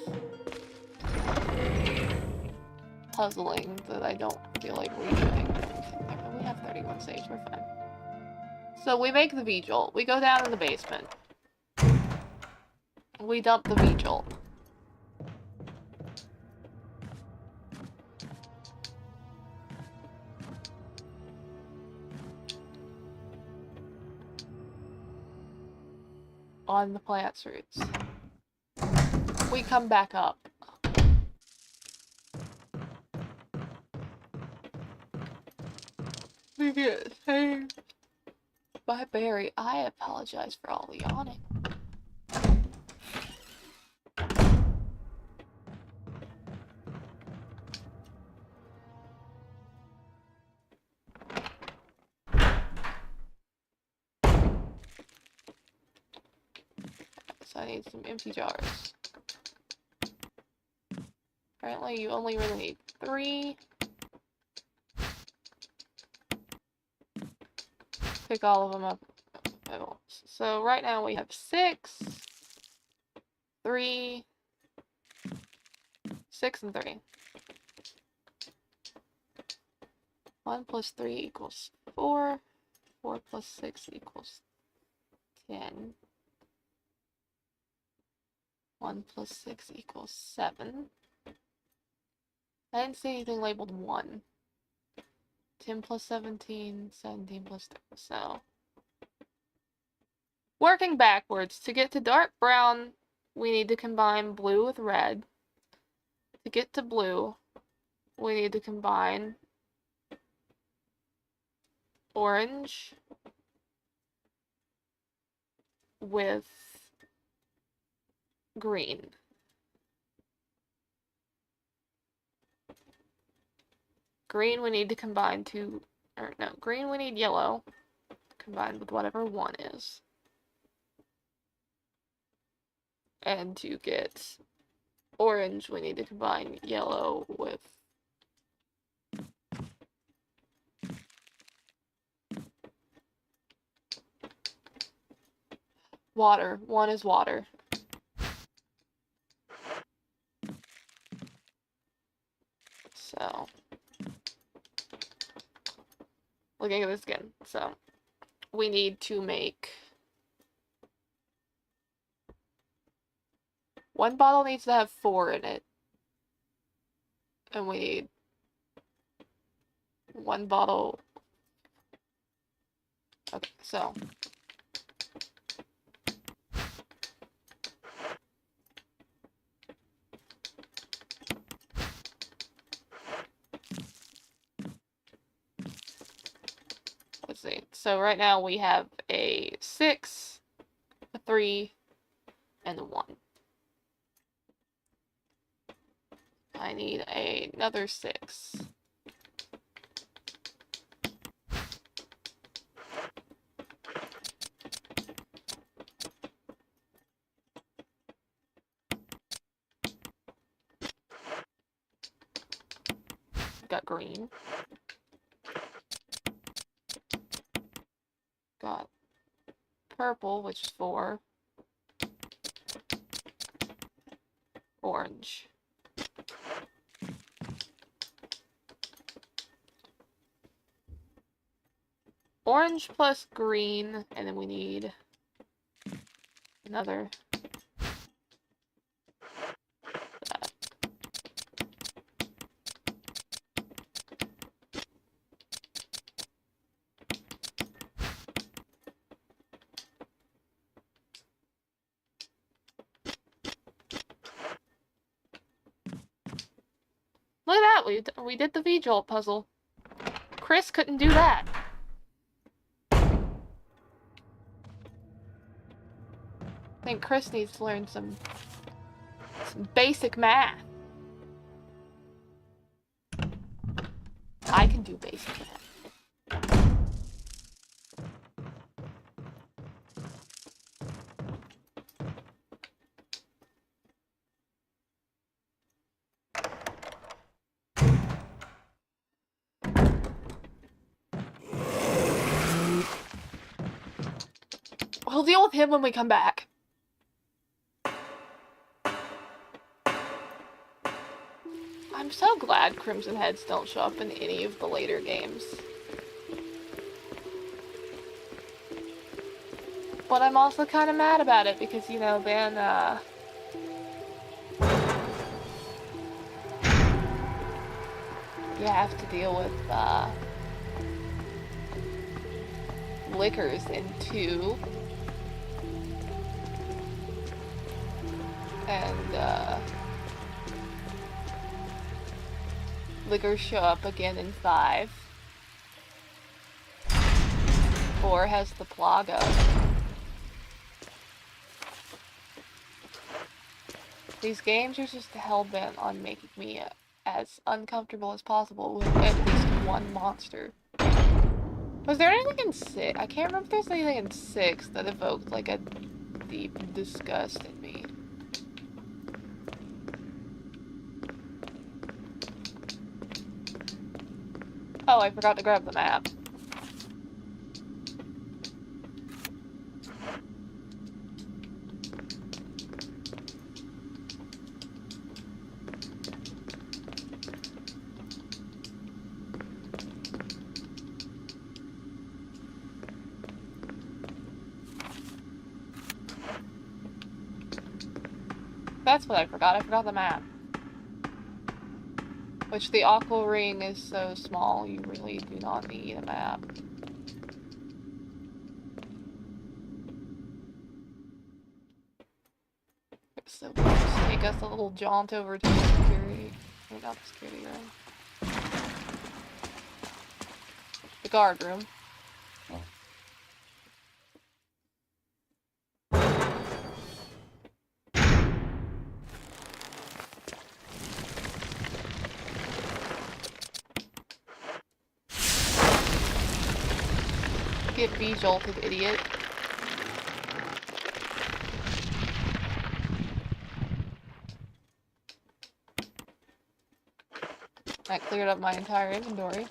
puzzling that I don't feel like redoing. Okay, we have 31 saves, we're fine. So we make the V-Jolt. We go down in the basement. We dump the V-Jolt. On the plant's roots. We come back up. We get saved by Barry. I apologize for all the yawning. So I need some empty jars. Apparently you only really need 3. Pick all of them up at once. So right now we have 6, 3, 6 and 3. 1 plus 3 equals 4. 4 plus 6 equals 10. 1 plus 6 equals 7. I didn't see anything labeled 1. 10 plus 17, 17 plus 3. So, working backwards, to get to dark brown, we need to combine blue with red. To get to blue, we need to combine orange with green. Green we need to combine to, or no, green we need yellow, combined with whatever 1 is. And to get orange, we need to combine yellow with water. 1 is water. So, looking at this again. So, we need to make 1 bottle needs to have 4 in it. And we need 1 bottle. Okay, so. Let's see. So right now we have a 6, a 3, and a 1. I need another 6. Got green. Got purple, which is 4. Orange. Orange plus green, and then we need another. Look at that! We did the V-Jolt puzzle. Chris couldn't do that. I think Chris needs to learn some basic math. I can do basic math. We'll deal with him when we come back. I'm so glad Crimson Heads don't show up in any of the later games. But I'm also kind of mad about it because, you know, then, you have to deal with, liquors in 2. And, liquors show up again in 5. 4 has the Plaga. These games are just hell-bent on making me as uncomfortable as possible with at least one monster. Was there anything in 6? I can't remember if there's anything in 6 that evoked, like, a deep disgust in me. Oh, I forgot to grab the map. That's what I forgot. I forgot the map. Which the Aqua Ring is so small, you really do not need a map. So we'll just take us a little jaunt over to the security... Or not the security room. The guard room. Get V-jolted, idiot. That cleared up my entire inventory.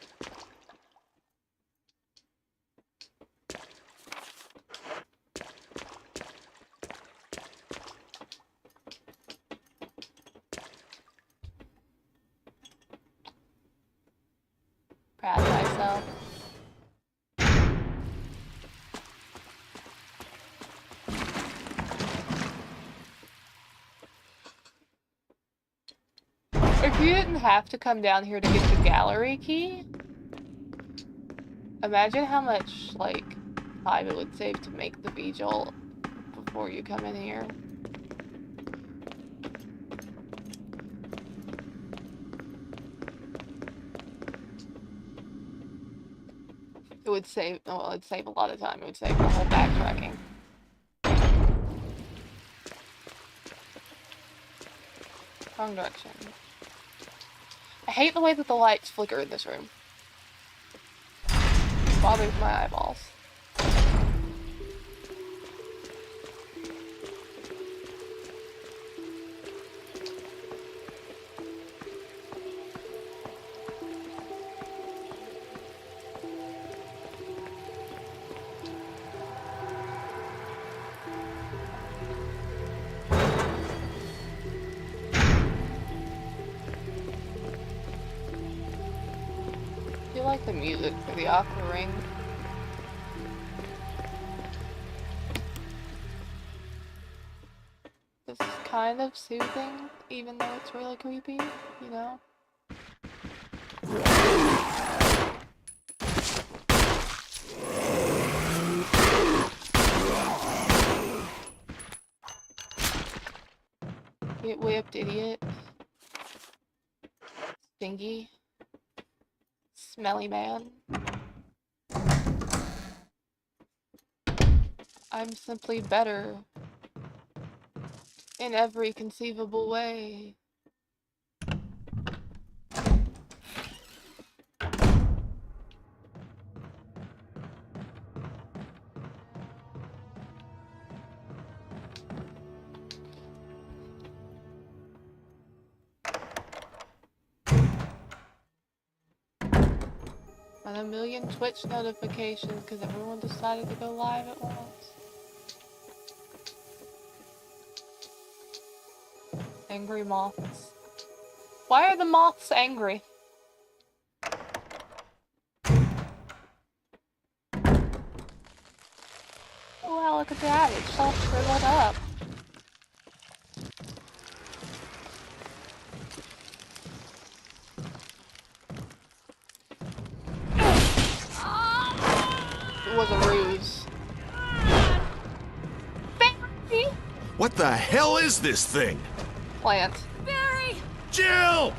Proud of myself. If you didn't have to come down here to get the gallery key, Imagine how much, like, time it would save to make the V-Jolt before you come in here. It would save, well, it'd save a lot of time. It would save the whole backtracking. Wrong direction. I hate the way that the lights flicker in this room. It bothers my eyeballs. I do like the music for the Aqua Ring. This is kind of soothing, even though it's really creepy, you know? Get whipped, idiot. Stinky. Smelly man. I'm simply better in every conceivable way. And a million Twitch notifications because everyone decided to go live at once. Angry moths. Why are the moths angry? Oh wow, look at that. It's all shriveled up. It was a ruse. Barry! What the hell is this thing? Plant. Barry! Jill!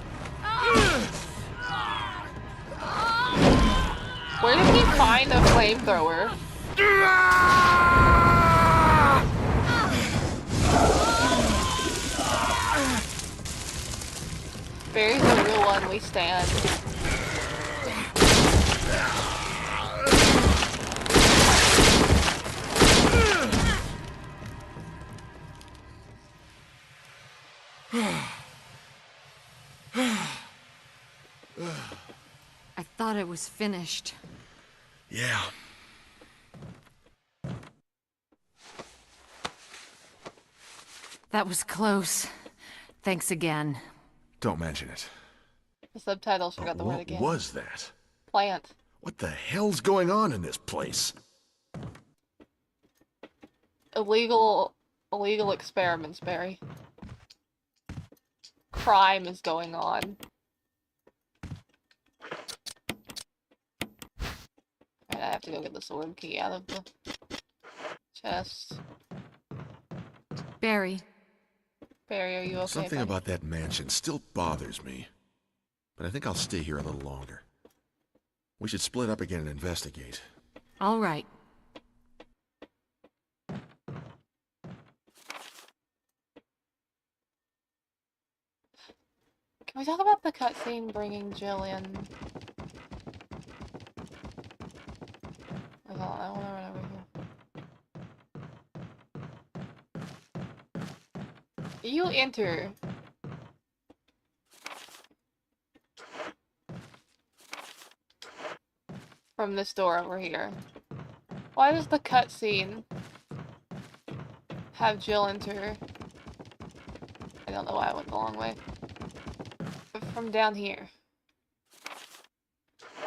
Where did he find a flamethrower? Barry's the real one, we stand. I thought it was finished. Yeah. That was close. Thanks again. Don't mention it. The subtitles forgot the word What again. was that? Plant. What the hell's going on in this place? Illegal experiments, Barry. Crime is going on. Alright, I have to go get the sword key out of the chest. Barry. Barry, are you okay, Something buddy? about that mansion still bothers me. But I think I'll stay here a little longer. We should split up again and investigate. All right. Can we talk about the cutscene bringing Jill in? I want to run over here. You enter. From this door over here. Why does the cutscene have Jill enter? I don't know why I went the long way. From down here.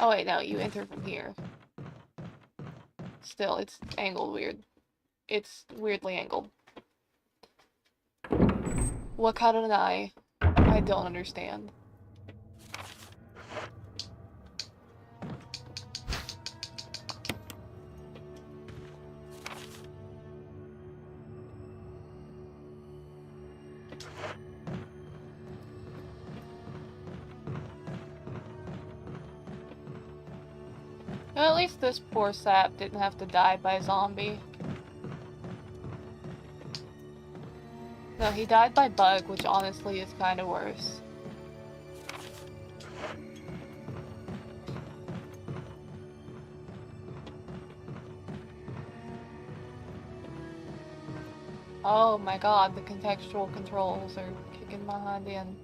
Oh wait, no, you enter from here. Still, it's angled weird. It's weirdly angled. Wakaranai. I don't understand. Well, at least this poor sap didn't have to die by a zombie. No, he died by bug, which honestly is kind of worse. Oh my god, the contextual controls are kicking my hind end.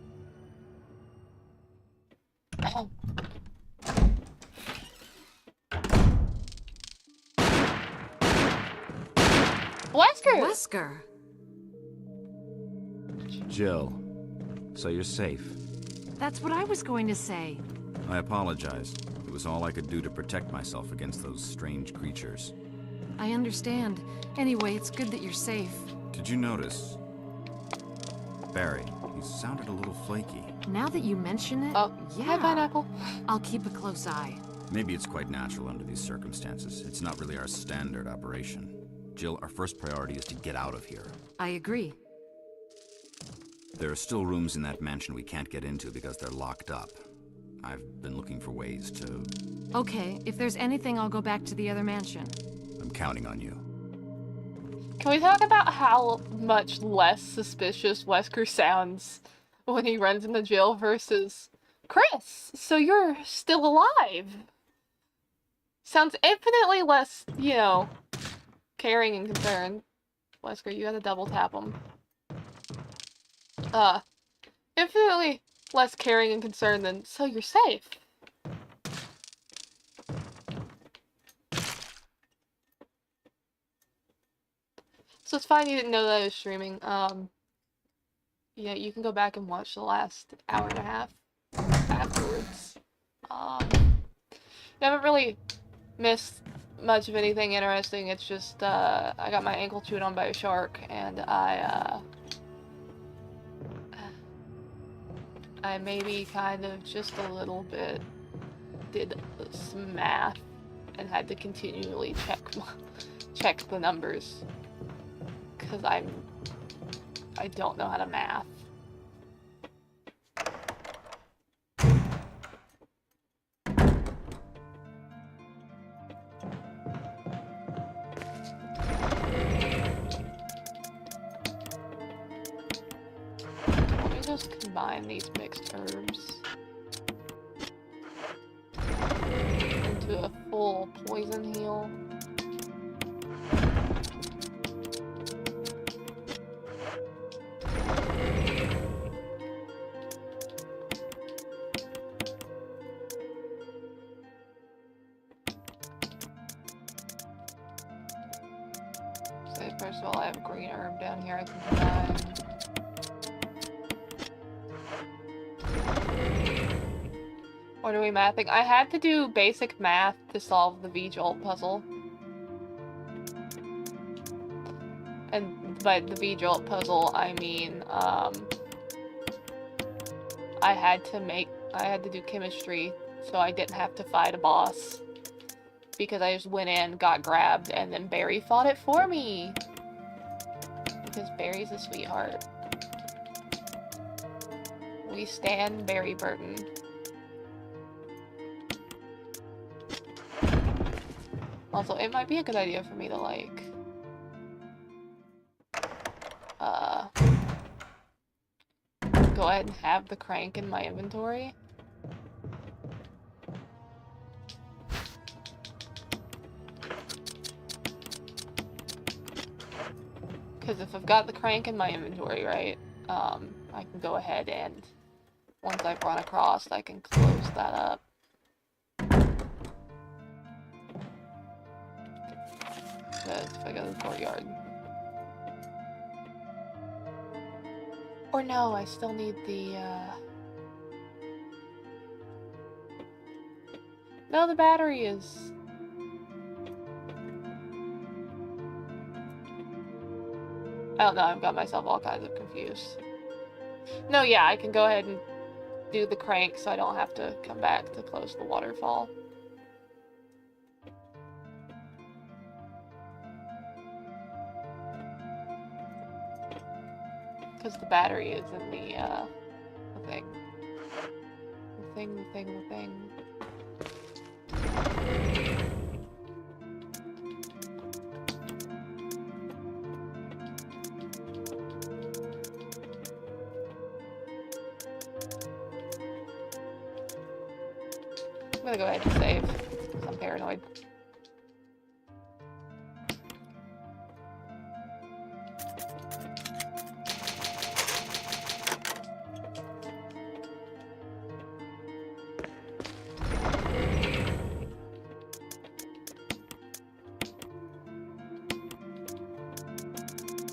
Wesker! Wesker! Jill, so you're safe. That's what I was going to say. I apologize. It was all I could do to protect myself against those strange creatures. I understand. Anyway, it's good that you're safe. Did you notice? Barry, he sounded a little flaky. Now that you mention it, Oh, yeah. hi, Pineapple. I'll keep a close eye. Maybe it's quite natural under these circumstances. It's not really our standard operation. Jill, our first priority is to get out of here. I agree. There are still rooms in that mansion we can't get into because they're locked up. I've been looking for ways to... Okay, if there's anything, I'll go back to the other mansion. I'm counting on you. Can we talk about how much less suspicious Wesker sounds when he runs into Jill versus Chris? So you're still alive. Sounds infinitely less, you know, caring and concerned. Wesker, you gotta double tap him. Infinitely less caring and concerned than, so you're safe. So it's fine you didn't know that I was streaming. Yeah, you can go back and watch the last hour and a half afterwards. You haven't really missed much of anything interesting. It's just, I got my ankle chewed on by a shark, and I maybe kind of just a little bit did some math and had to continually check the numbers. Because I don't know how to math. Let me just combine these mixed herbs into a full poison heal. First of all, I have a green herb down here I can combine. What are we mathing? I had to do basic math to solve the V-Jolt puzzle. And by the V-Jolt puzzle, I mean, I had to do chemistry, so I didn't have to fight a boss. Because I just went in, got grabbed, and then Barry fought it for me. Because Barry's a sweetheart. We stand Barry Burton. Also, it might be a good idea for me to, like, go ahead and have the crank in my inventory. Because if I've got the crank in my inventory, right, I can go ahead and, once I've run across, I can close that up. But if I go to the courtyard. Or no, I still need the, no, the battery is... I don't know, I've got myself all kinds of confused. No, yeah, I can go ahead and do the crank so I don't have to come back to close the waterfall. Because the battery is in the thing. The thing. gonna go ahead and save, because I'm paranoid.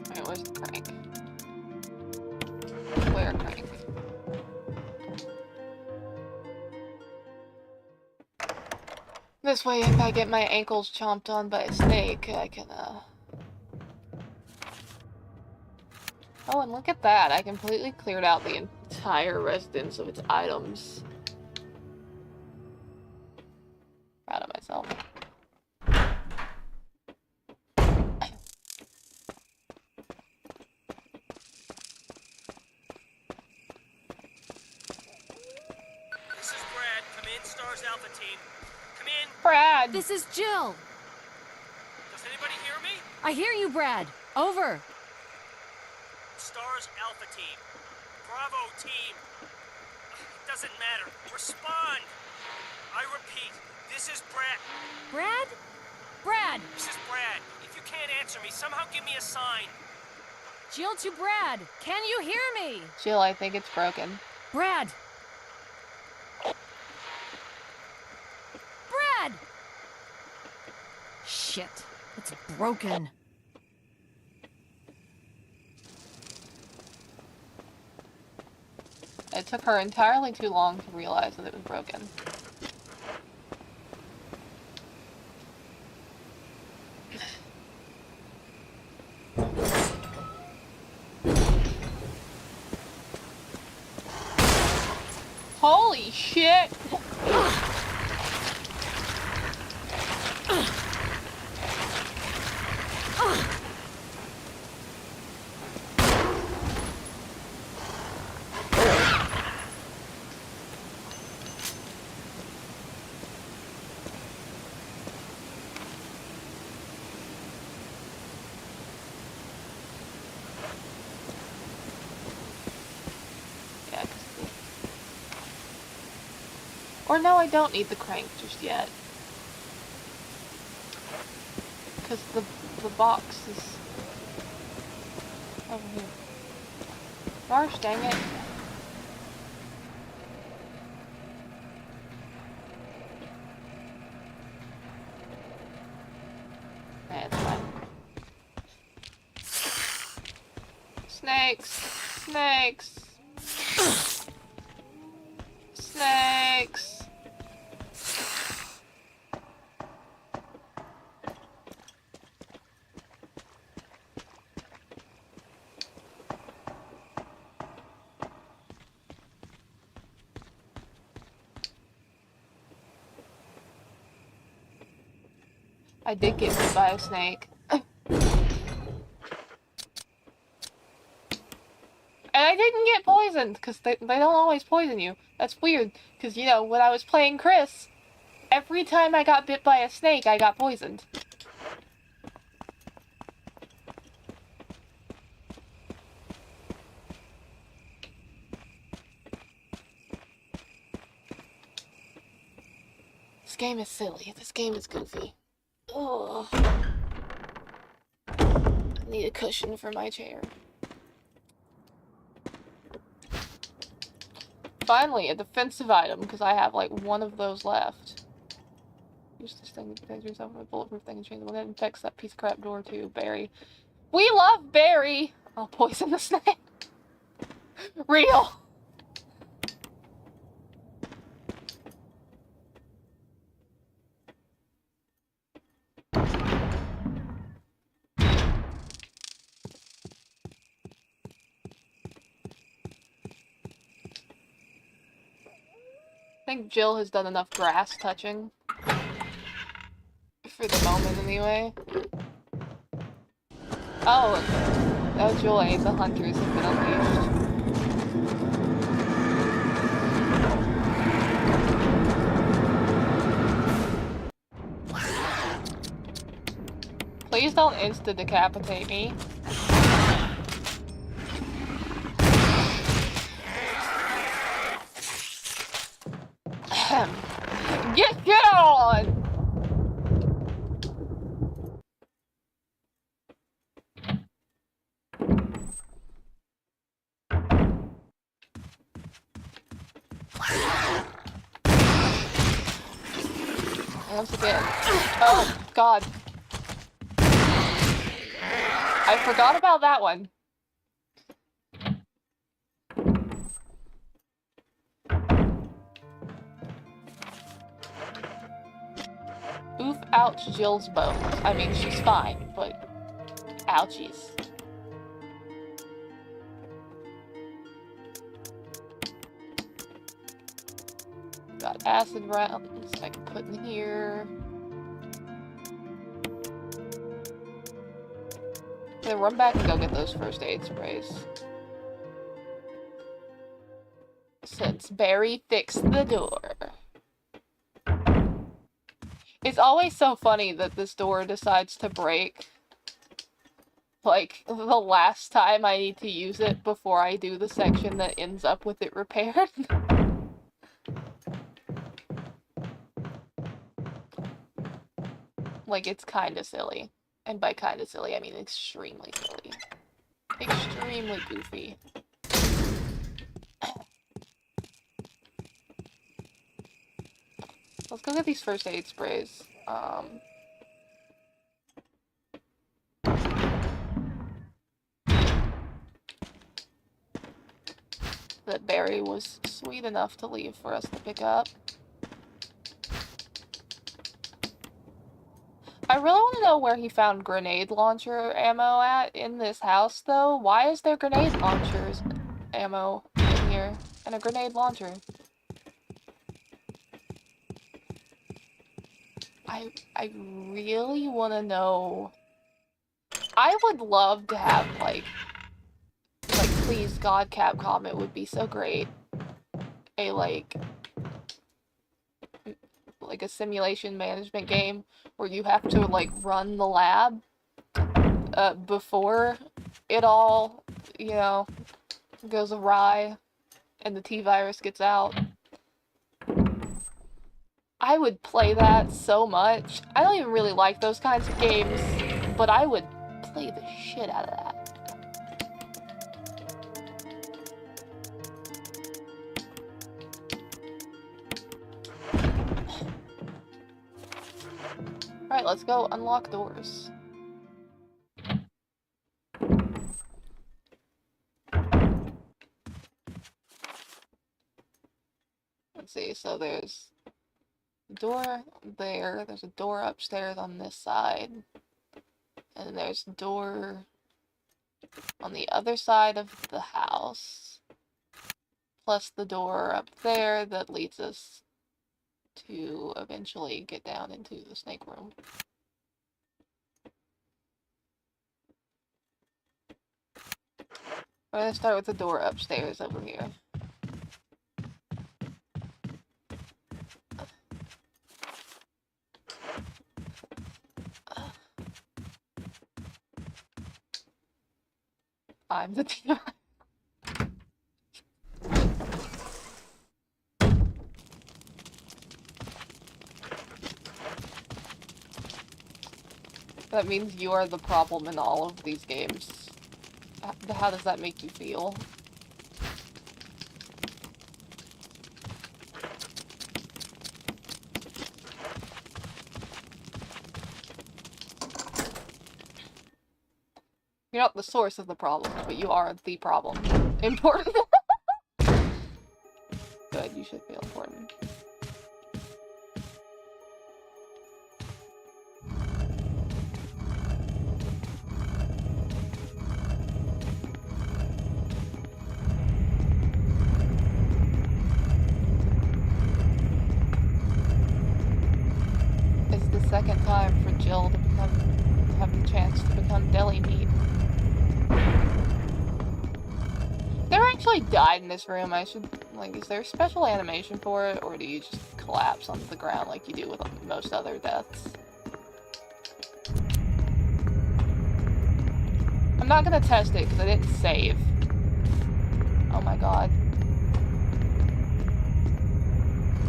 Alright, where's the crank? Where crank? This way, if I get my ankles chomped on by a snake, I can, Oh, and look at that. I completely cleared out the entire residence of its items. Proud of myself. This is Brad. Come in, Stars Alpha Team. Come in. Brad! This is Jill. Does anybody hear me? I hear you, Brad. Over. Stars Alpha Team. Bravo Team. It doesn't matter. Respond. I repeat, this is Brad. Brad? Brad! This is Brad. If you can't answer me, somehow give me a sign. Jill to Brad. Can you hear me? Jill, I think it's broken. Brad! Brad! Shit. It's broken. It took her entirely too long to realize that it was broken. Holy shit! Yeah, or no, I don't need the crank just yet. Because the box is over here. Gosh dang it. Yeah, it's fine. Snakes! Snakes! Snakes! I did get bit by a snake. And I didn't get poisoned, because they don't always poison you. That's weird, because, you know, when I was playing Chris, every time I got bit by a snake, I got poisoned. This game is silly. This game is goofy. Oh, I need a cushion for my chair. Finally, a defensive item, because I have like one of those left. Use this thing to protect yourself with a bulletproof thing and change the one that infects that piece of crap door too, Barry. We love Barry! I'll poison the snake. Real! I think Jill has done enough grass touching. For the moment, anyway. Oh, oh joy, the hunters have been unleashed. Please don't insta-decapitate me. Get on! Once again. Oh, God. I forgot about that one. Oof, ouch, Jill's bones. I mean, she's fine, but ouchies. Got acid rounds I can put in here. Then run back and go get those first aid sprays. Since Barry fixed the door. It's always so funny that this door decides to break. Like, the last time I need to use it before I do the section that ends up with it repaired. Like, it's kinda silly. And by kinda silly, I mean extremely silly. Extremely goofy. Let's go get these first aid sprays. That Barry was sweet enough to leave for us to pick up. I really want to know where he found grenade launcher ammo at in this house, though. Why is there grenade launchers ammo in here? And a grenade launcher? I really want to know. I would love to have, like, please, God, Capcom, it would be so great. A, like a simulation management game where you have to, like, run the lab before it all, you know, goes awry and the T-virus gets out. I would play that so much. I don't even really like those kinds of games, but I would play the shit out of that. Alright, let's go unlock doors. Let's see, so there's a door there, there's a door upstairs on this side, and there's a door on the other side of the house, plus the door up there that leads us to eventually get down into the snake room. We're gonna start with the door upstairs over here. I'm the TR. That means you are the problem in all of these games. How does that make you feel? You're not the source of the problem, but you are the problem. Important. Good, you should feel important. It's the second time for Jill to have the chance to become deli meat. Never actually died in this room. I should, like, is there a special animation for it, or do you just collapse onto the ground like you do with most other deaths? I'm not gonna test it because I didn't save. Oh my god.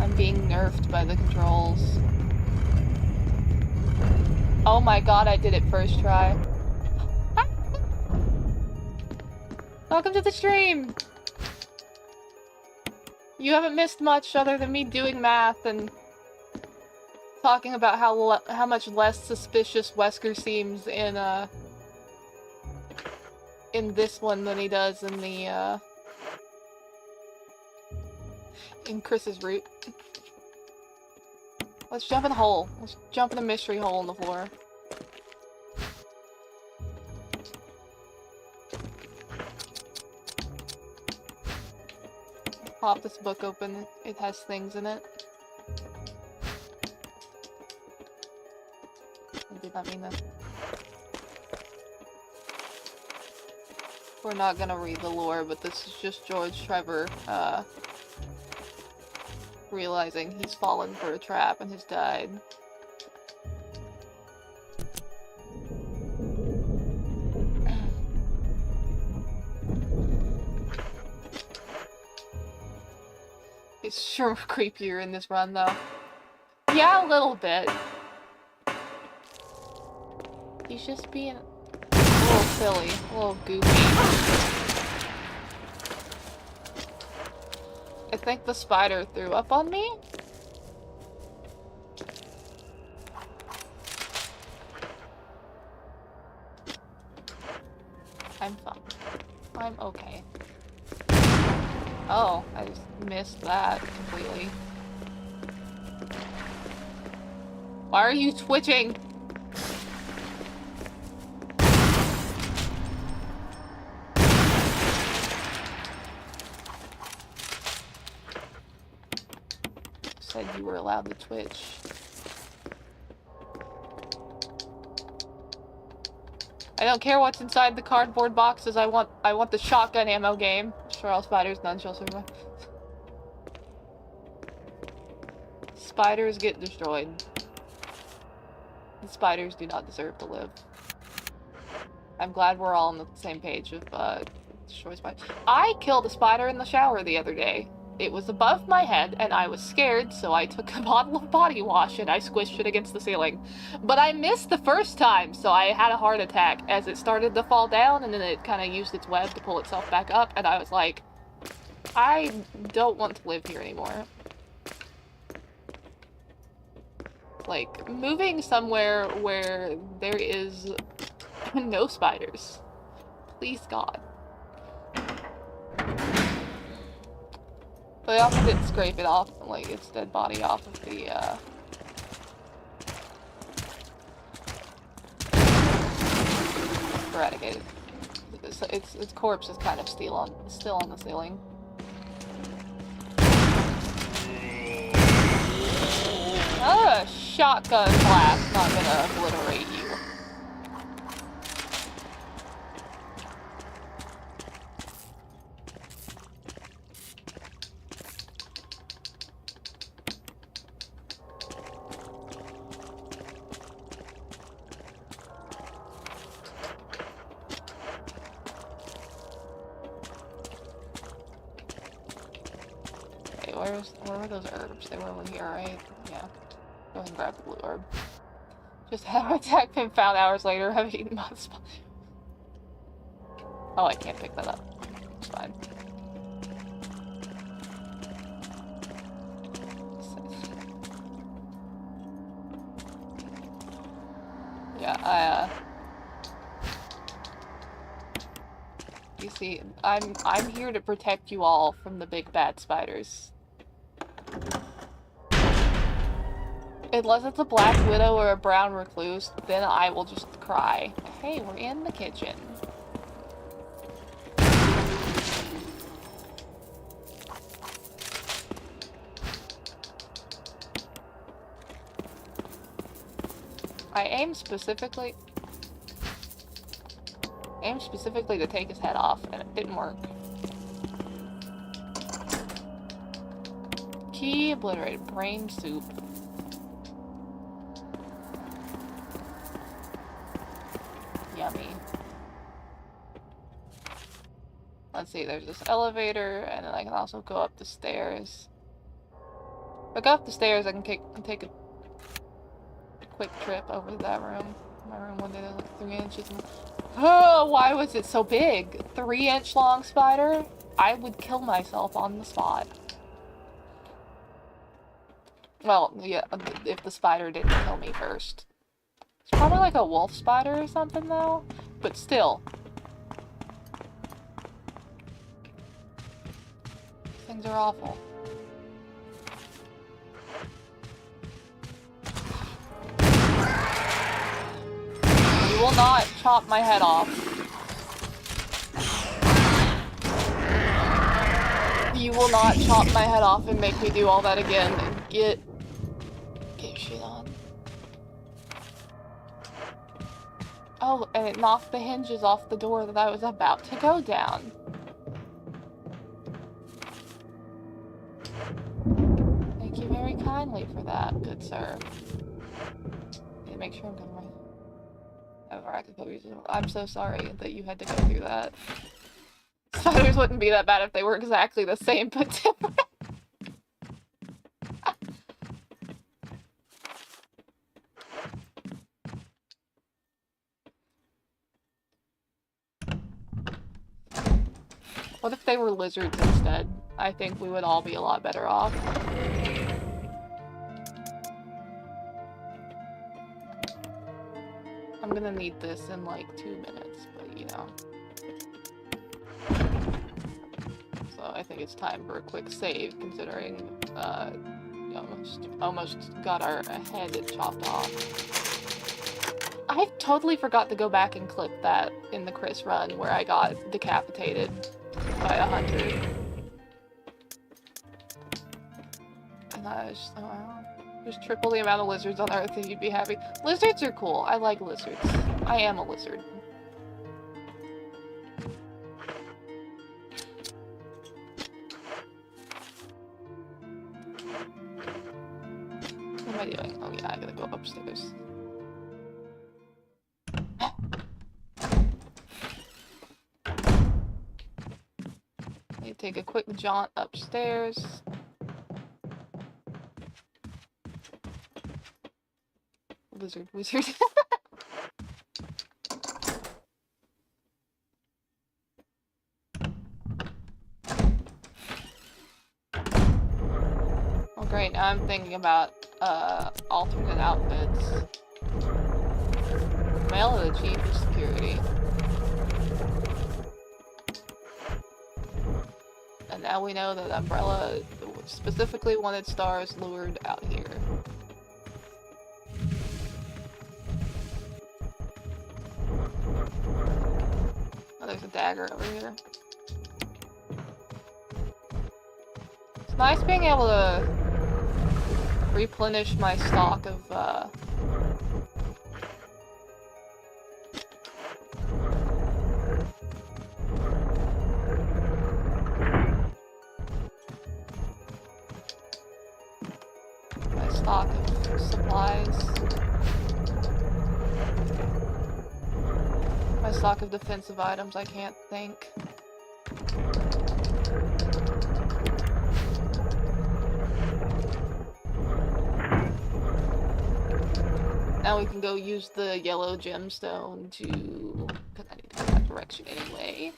I'm being nerfed by the controls. Oh my god, I did it first try. Welcome to the stream! You haven't missed much other than me doing math and talking about how much less suspicious Wesker seems in this one than he does in the in Chris's route. Let's jump in the hole. Let's jump in the mystery hole in the floor. Pop this book open. It has things in it. I did not mean that. We're not gonna read the lore, but this is just George Trevor, realizing he's fallen for a trap and has died. It's sure creepier in this run, though. Yeah, a little bit. He's just being a little silly, a little goofy. I think the spider threw up on me? I'm fine. I'm okay. Oh, I just missed that completely. Why are you twitching? Said you were allowed to twitch. I don't care what's inside the cardboard boxes. I want the shotgun ammo game. Sure, all spiders, none shall survive. Spiders get destroyed. The spiders do not deserve to live. I'm glad we're all on the same page of destroy spiders. I killed a spider in the shower the other day. It was above my head, and I was scared, so I took a bottle of body wash and I squished it against the ceiling. But I missed the first time, so I had a heart attack as it started to fall down, and then it kind of used its web to pull itself back up, and I was like, I don't want to live here anymore. Like, moving somewhere where there is no spiders. Please, God. But I also did scrape it off, like, its dead body off of the, eradicated. Its corpse is kind of still on the ceiling. Oh, a shotgun blast not gonna obliterate you. Where were those herbs? They were over here, right? Yeah. Go ahead and grab the blue herb. Just had an attack been found hours later. Have eaten my spot. Oh, I can't pick that up. It's fine. Yeah, you see, I'm here to protect you all from the big bad spiders. Unless it's a black widow or a brown recluse, then I will just cry. Hey, we're in the kitchen. I aimed specifically to take his head off, and it didn't work. Key obliterated. Brain soup. Yummy. Let's see, there's this elevator, and then I can also go up the stairs. If I go up the stairs, I can take a quick trip over to that room. My room one day, like 3 inches. Oh, why was it so big? 3-inch long spider? I would kill myself on the spot. Well, yeah, if the spider didn't kill me first. It's probably like a wolf spider or something, though. But still. Things are awful. You will not chop my head off. You will not chop my head off and make me do all that again. Get your shit on. Oh, and it knocked the hinges off the door that I was about to go down. Thank you very kindly for that, good sir. Need to make sure I'm doing right. I'm so sorry that you had to go through that. Spiders wouldn't be that bad if they were exactly the same, but different. What if they were lizards instead? I think we would all be a lot better off. I'm gonna need this in like 2 minutes, but you know. So I think it's time for a quick save, considering almost got our head chopped off. I totally forgot to go back and clip that in the Chris run where I got decapitated by a hunter. And I was just triple the amount of lizards on Earth and you'd be happy. Lizards are cool. I like lizards. I am a lizard. What am I doing? Oh yeah, I gotta go upstairs. I need to take a quick jaunt upstairs. Wizard. Well, great. Now I'm thinking about alternate outfits. Mail to the chief of security. And now we know that Umbrella specifically wanted stars lured out here. Oh, there's a dagger over here. It's nice being able to replenish my stock of, supplies. My stock of defensive items, I can't think. Now we can go use the yellow gemstone to... because I need to go that direction anyway.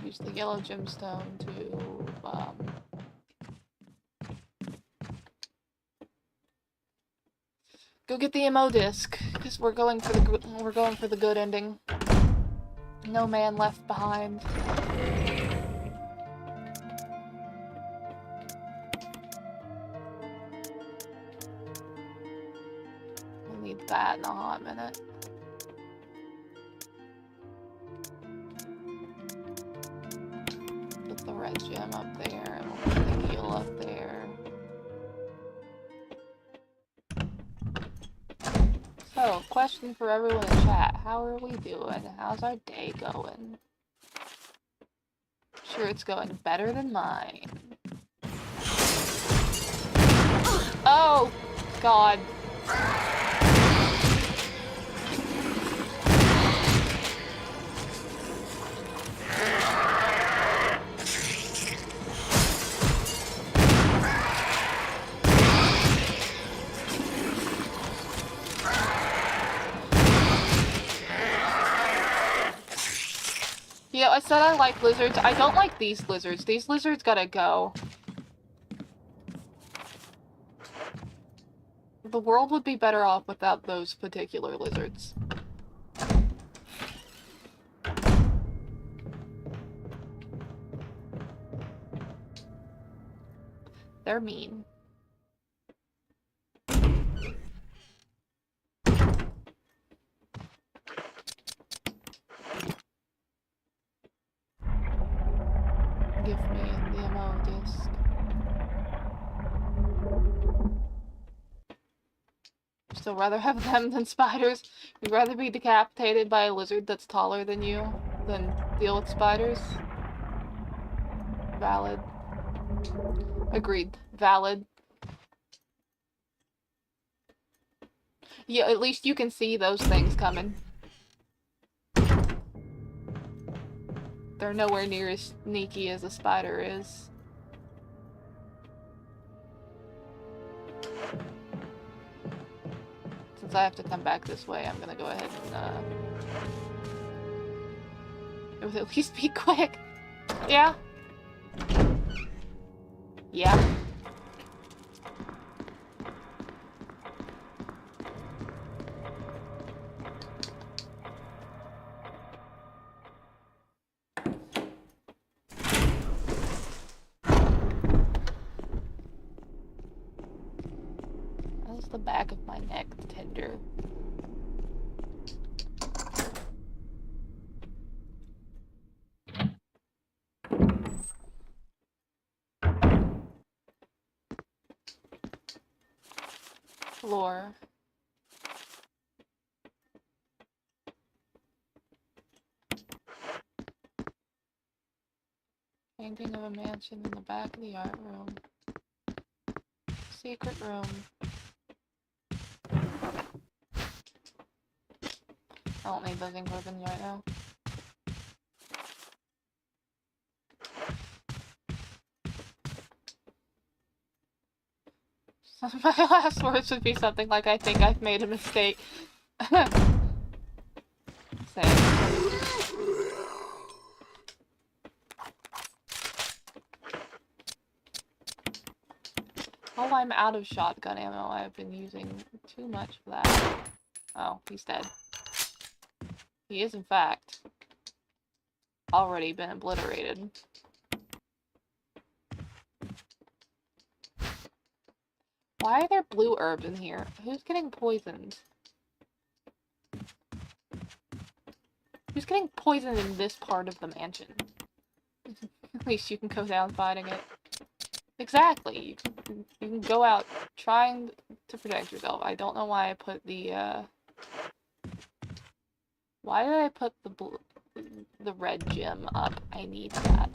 Use the yellow gemstone to, go get the MO disc, because we're going for the good ending. No man left behind. We'll need that in a hot minute. Put the red gem up there, and we'll put the heal up there. So, question for everyone in chat. How are we doing? How's our day going? Sure, it's going better than mine. Oh, God. said I like lizards. I don't like these lizards. These lizards gotta go. The world would be better off without those particular lizards. They're mean. Give me the ammo disc. Still rather have them than spiders. You'd rather be decapitated by a lizard that's taller than you than deal with spiders. Valid. Agreed. Valid. Yeah, at least you can see those things coming. They're nowhere near as sneaky as a spider is. Since I have to come back this way, I'm gonna go ahead and, it would at least be quick. Yeah. Yeah. How's the back of my neck tender? Floor. Painting of a mansion in the back of the art room. Secret room. I don't need those ink ribbons right now. My last words would be something like, I think I've made a mistake. Same. Oh, I'm out of shotgun ammo. I've been using too much of that. Oh, he's dead. He is, in fact, already been obliterated. Why are there blue herbs in here? Who's getting poisoned? Who's getting poisoned in this part of the mansion? At least you can go down fighting it. Exactly. You can go out trying to protect yourself. I don't know why I put the, why did I put the red gem up? I need that.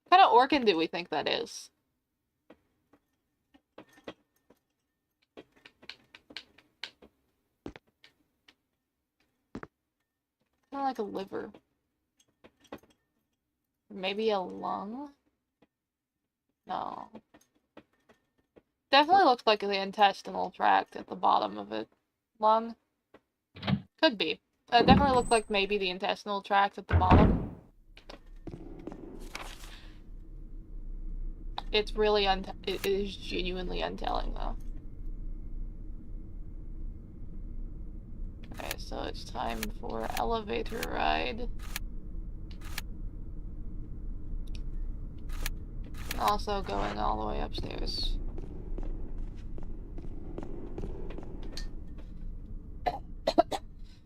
What kind of organ do we think that is? Kind of like a liver. Maybe a lung? No. Definitely looks like the intestinal tract at the bottom of it. Lung? Could be. It definitely looked like maybe the intestinal tract at the bottom. It's really it is genuinely untelling, though. Okay, so it's time for elevator ride. Also going all the way upstairs.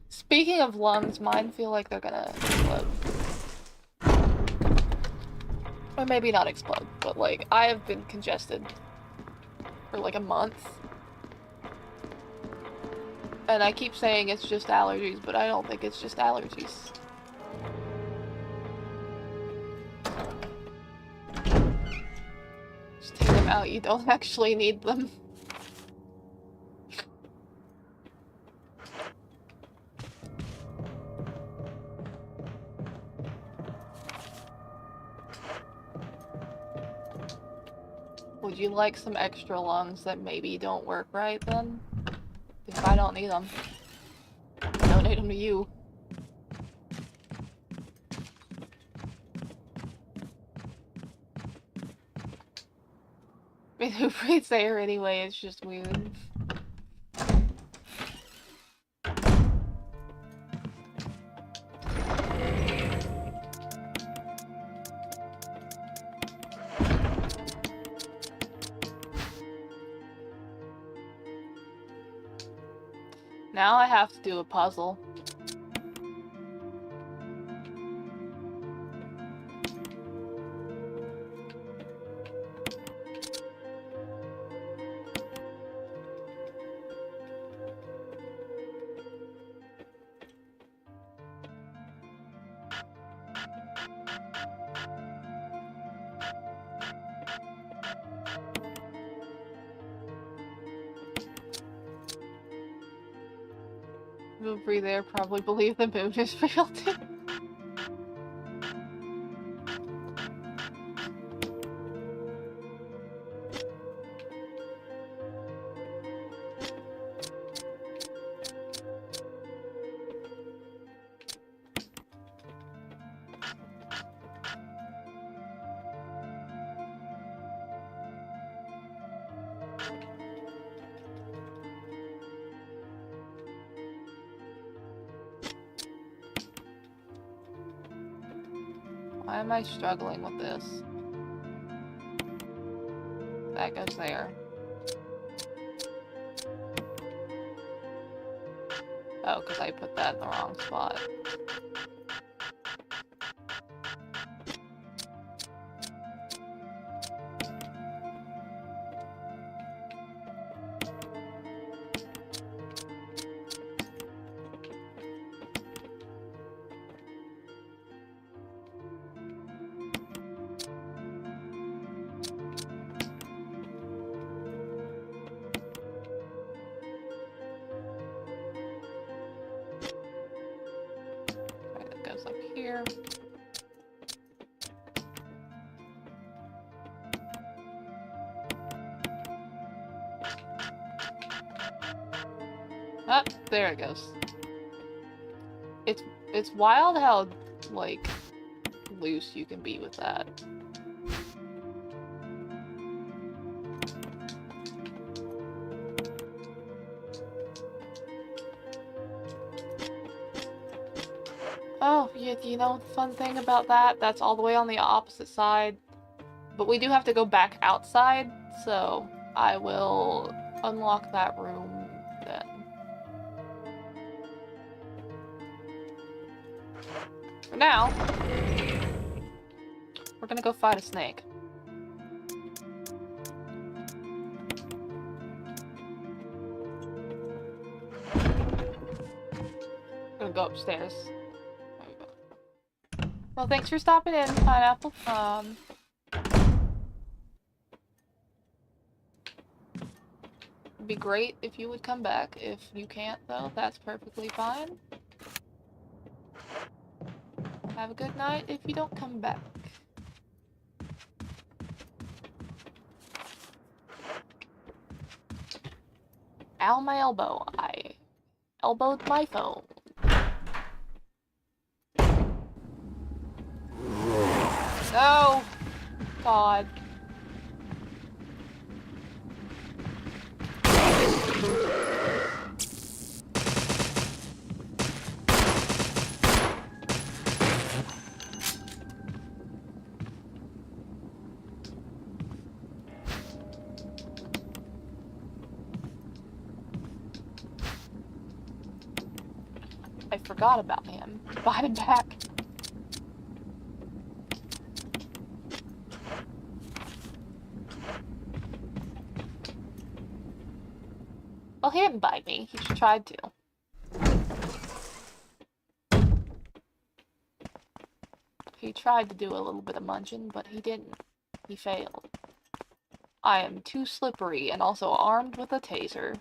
Speaking of lungs, mine feel like they're gonna explode. Or maybe not explode, but like, I have been congested for like a month. And I keep saying it's just allergies, but I don't think it's just allergies. Just take them out, you don't actually need them. Would you like some extra lungs that maybe don't work right then? If I don't need them, donate them to you. I mean, who breathes air anyway? It's just weird. Now I have to do a puzzle. Who breathe air probably believe the moon is real too. Why am I struggling with this? That goes there. Oh, because I put that in the wrong spot. Right, that goes up here. Oh, there it goes. It's wild how, like, loose you can be with that. Oh, you know the fun thing about that? That's all the way on the opposite side. But we do have to go back outside, so I will unlock that room then. For now, we're gonna go fight a snake. I'm gonna go upstairs. There we go. Well, thanks for stopping in, Pineapple. It'd be great if you would come back. If you can't, though, that's perfectly fine. Have a good night if you don't come back. Ow, my elbow. I elbowed my phone. No! God. I forgot about him. Brought him back. Well, he didn't bite me. He just tried to. He tried to do a little bit of munching, but he didn't. He failed. I am too slippery and also armed with a taser.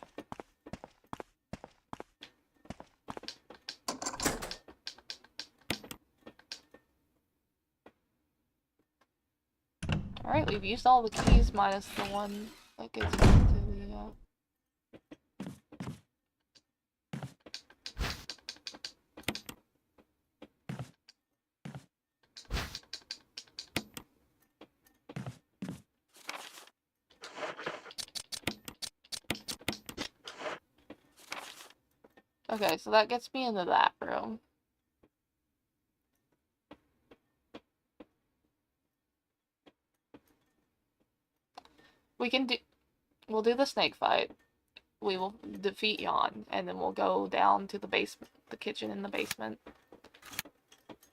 Alright, we've used all the keys minus the one that gets into the, Okay, so that gets me into that room. We'll do the snake fight. We will defeat Jan, and then we'll go down to the basement, the kitchen in the basement.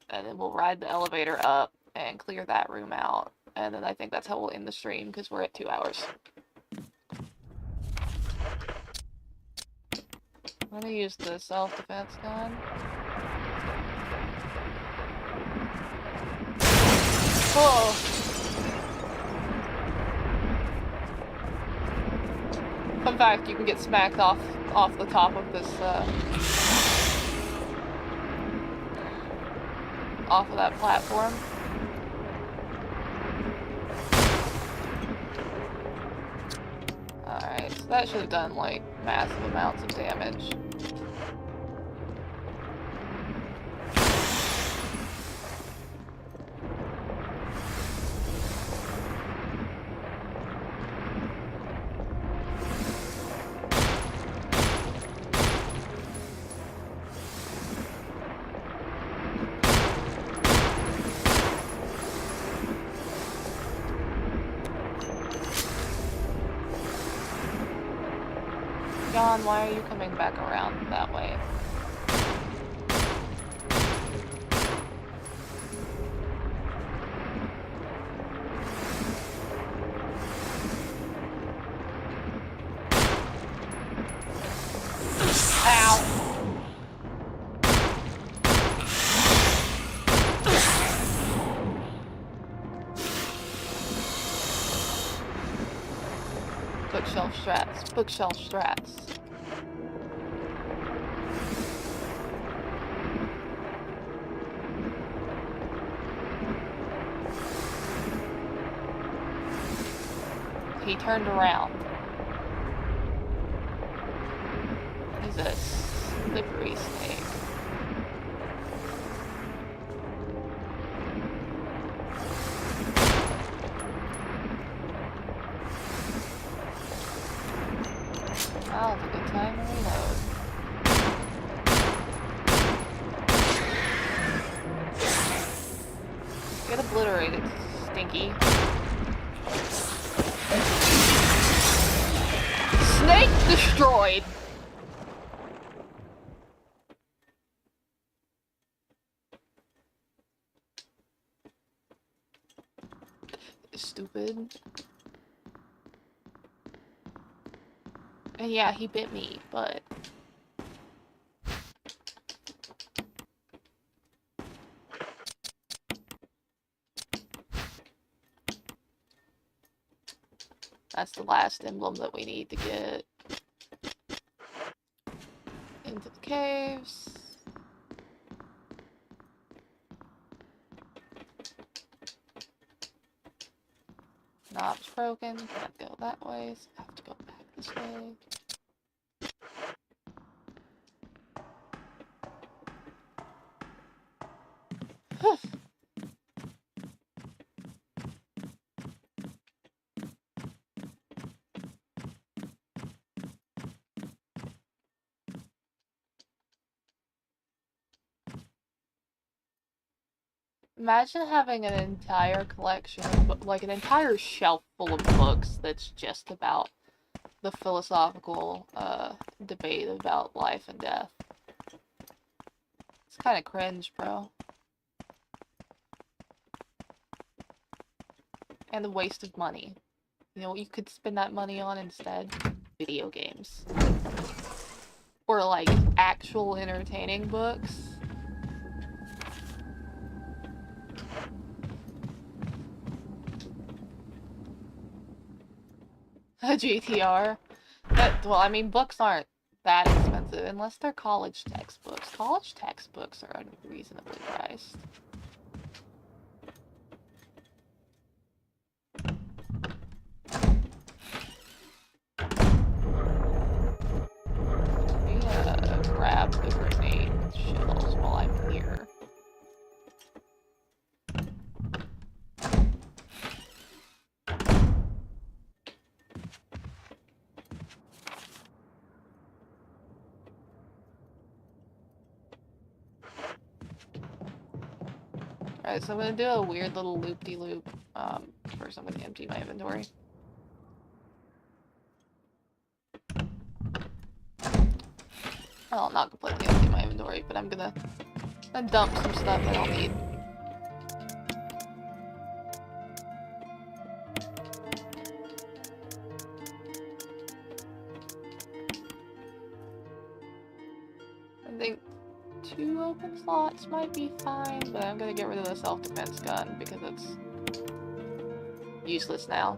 And then we'll ride the elevator up and clear that room out. And then I think that's how we'll end the stream, because we're at 2 hours. I'm gonna use the self-defense gun. Whoa! Fun fact, you can get smacked off the top of this, off of that platform. Alright, so that should have done, like, massive amounts of damage. John, why are you coming back around that way? Ow! Bookshelf strats. Bookshelf strats. He turned around. He's a slippery snake. Now's a good time to reload. Get obliterated, Stinky. Snake destroyed! Stupid. And yeah, he bit me, but... That's the last emblem that we need to get into the caves. Knob's broken, can't go that way, so I have to go back this way. Imagine having an entire collection of, like, an entire shelf full of books that's just about the philosophical, debate about life and death. It's kind of cringe, bro. And the waste of money. You know what you could spend that money on instead? Video games. Or, like, actual entertaining books. A GTR. Well, I mean, books aren't that expensive unless they're college textbooks. College textbooks are unreasonably priced. Alright, so I'm gonna do a weird little loop-de-loop. First I'm gonna empty my inventory. Well, not completely empty my inventory, but I'm gonna dump some stuff I don't need. I think 2 open slots might be fine, but I'm gonna get rid of the self-defense gun because it's useless now.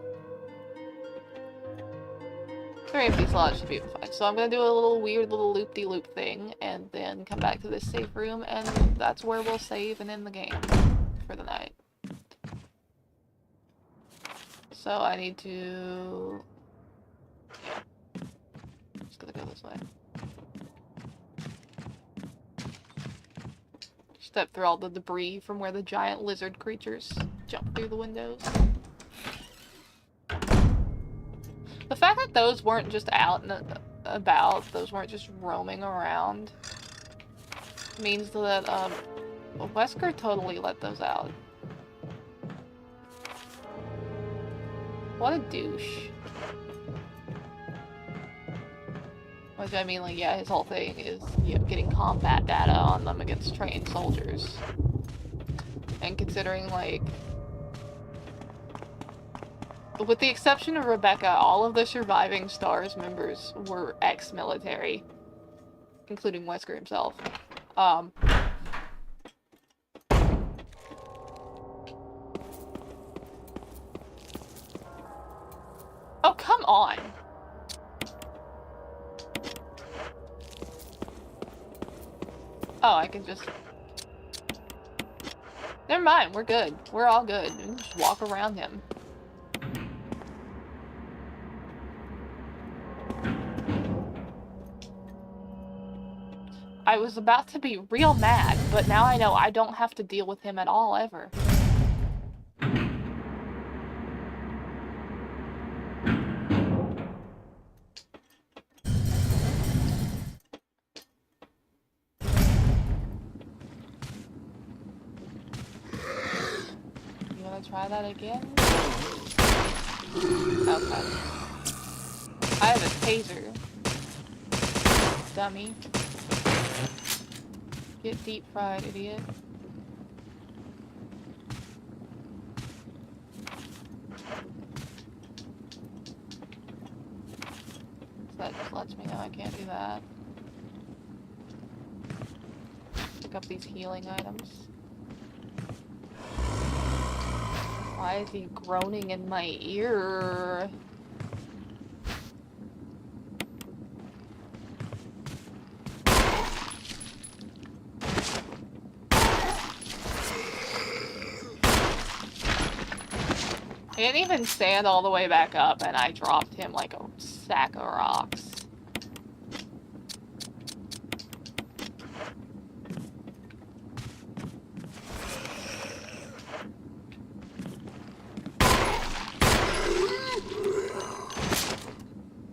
3 empty slots should be fine. So I'm gonna do a little weird little loop-de-loop thing, and then come back to this safe room, and that's where we'll save and end the game for the night. So I need to... yeah. Just gonna go this way. Step through all the debris from where the giant lizard creatures jump through the windows. The fact that those weren't just out and about, those weren't just roaming around, means that, Wesker totally let those out. What a douche. Which, I mean, like, yeah, his whole thing is, you know, getting combat data on them against trained soldiers. And considering, like, with the exception of Rebecca, all of the surviving STARS members were ex-military, including Wesker himself. Oh, come on! Oh, I can just... Never mind, we're good. We're all good. We can just walk around him. I was about to be real mad, but now I know I don't have to deal with him at all, ever. You wanna try that again? Okay. I have a taser. Dummy. Get deep fried, idiot. So that just lets me know I can't do that. Pick up these healing items. Why is he groaning in my ear? He didn't even stand all the way back up, and I dropped him like a sack of rocks.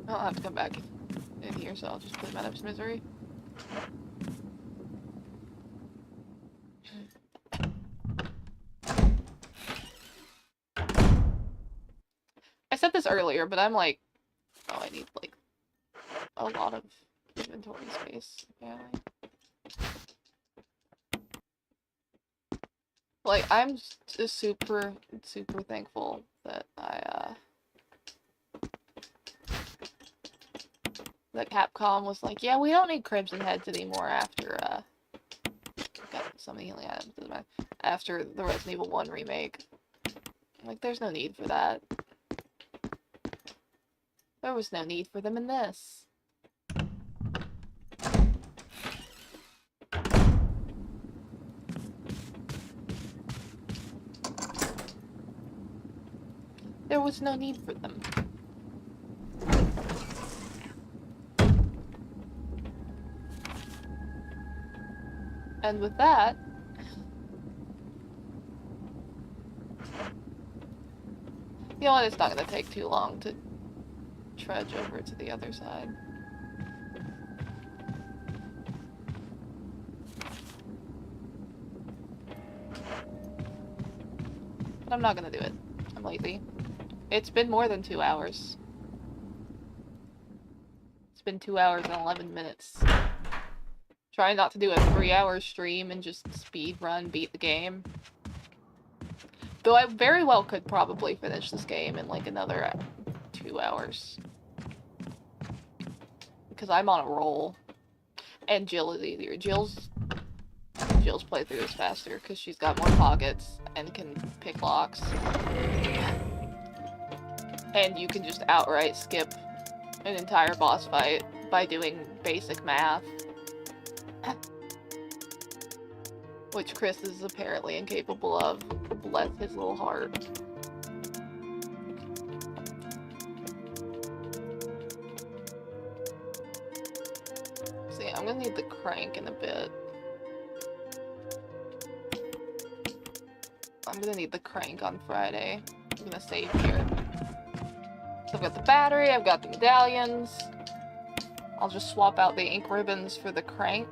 I'll have to come back in here, so I'll just put him out of his misery. I said this earlier, but I'm like, oh, I need like a lot of inventory space, apparently. Like, I'm just super thankful that that Capcom was like, yeah, we don't need Crimson Heads anymore after, got some healing items, doesn't matter, after the Resident Evil 1 remake. Like, there's no need for that. There was no need for them in this. There was no need for them. And with that, you know what, it's not gonna take too long to trudge over to the other side. But I'm not gonna do it. I'm lazy. It's been more than 2 hours. It's been 2 hours and 11 minutes. Try not to do a 3-hour stream and just speed run, beat the game. Though I very well could probably finish this game in like another 2 hours. Because I'm on a roll. And Jill is easier. Jill's playthrough is faster because she's got more pockets and can pick locks. And you can just outright skip an entire boss fight by doing basic math. Which Chris is apparently incapable of. Bless his little heart. See, I'm gonna need the crank in a bit. I'm gonna need the crank on Friday. I'm gonna save here. So I've got the battery, I've got the medallions. I'll just swap out the ink ribbons for the crank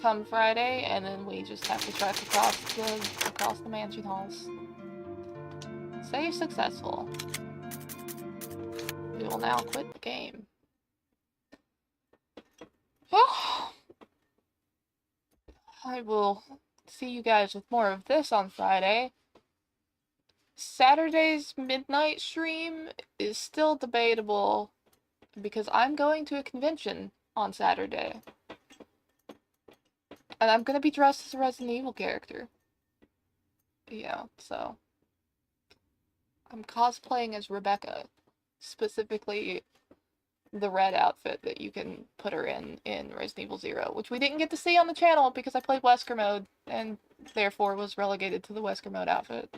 come Friday, and then we just have to trek across the mansion halls. Save successful. We will now quit the game. I will see you guys with more of this on Friday. Saturday's midnight stream is still debatable because I'm going to a convention on Saturday. And I'm gonna be dressed as a Resident Evil character. Yeah, so I'm cosplaying as Rebecca. Specifically the red outfit that you can put her in Resident Evil 0, which we didn't get to see on the channel because I played Wesker mode and therefore was relegated to the Wesker mode outfit.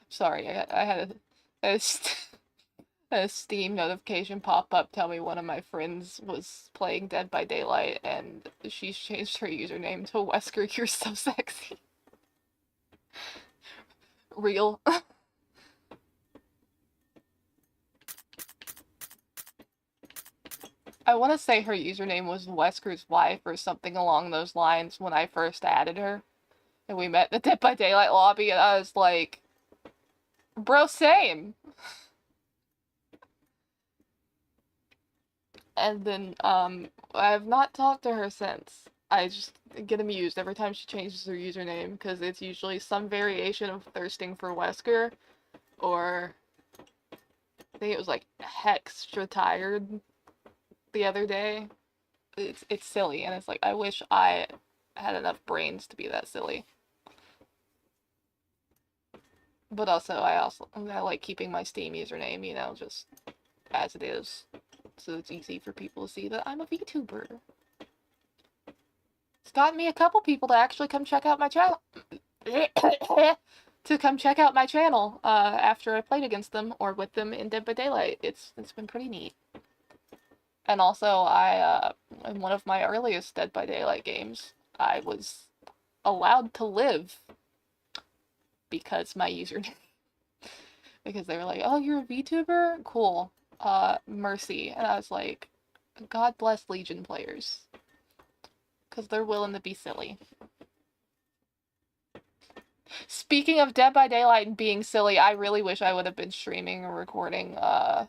Sorry, I had a Steam notification pop up tell me one of my friends was playing Dead by Daylight and she's changed her username to Wesker, you're so sexy. Real. I want to say her username was Wesker's wife or something along those lines when I first added her. And we met in the Dead by Daylight lobby and I was like, bro, same. And then, I have not talked to her since. I just get amused every time she changes her username, because it's usually some variation of thirsting for Wesker, or I think it was like Hextra Tired the other day. It's silly, and it's like, I wish I had enough brains to be that silly. But also, I like keeping my Steam username, you know, just as it is. So it's easy for people to see that I'm a VTuber. It's gotten me a couple people to actually come check out my channel. To come check out my channel after I played against them or with them in Dead by Daylight. It's been pretty neat. And also, I in one of my earliest Dead by Daylight games, I was allowed to live because my username. Because they were like, oh, you're a VTuber? Cool. Mercy. And I was like, God bless Legion players. Because they're willing to be silly. Speaking of Dead by Daylight and being silly, I really wish I would have been streaming or recording, not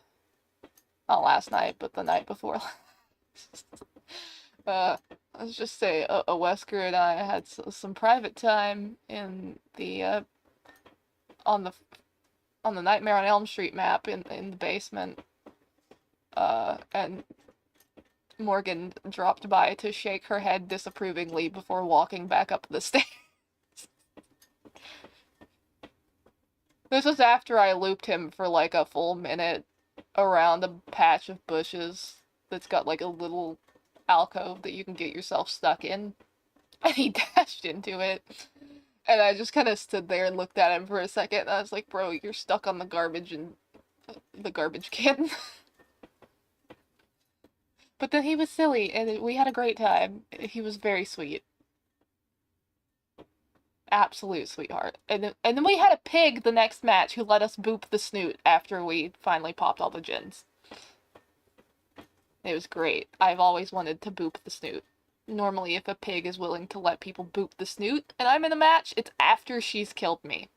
last night, but the night before let's just say, a Wesker and I had some private time in the, on the Nightmare on Elm Street map in the basement. And Morgan dropped by to shake her head disapprovingly before walking back up the stairs. This was after I looped him for like a full minute around a patch of bushes that's got like a little alcove that you can get yourself stuck in. And he dashed into it. And I just kind of stood there and looked at him for a second, and I was like, bro, you're stuck on the garbage and the garbage can. But then he was silly, and we had a great time. He was very sweet. Absolute sweetheart. And then we had a pig the next match who let us boop the snoot after we finally popped all the gens. It was great. I've always wanted to boop the snoot. Normally, if a pig is willing to let people boop the snoot and I'm in a match, it's after she's killed me.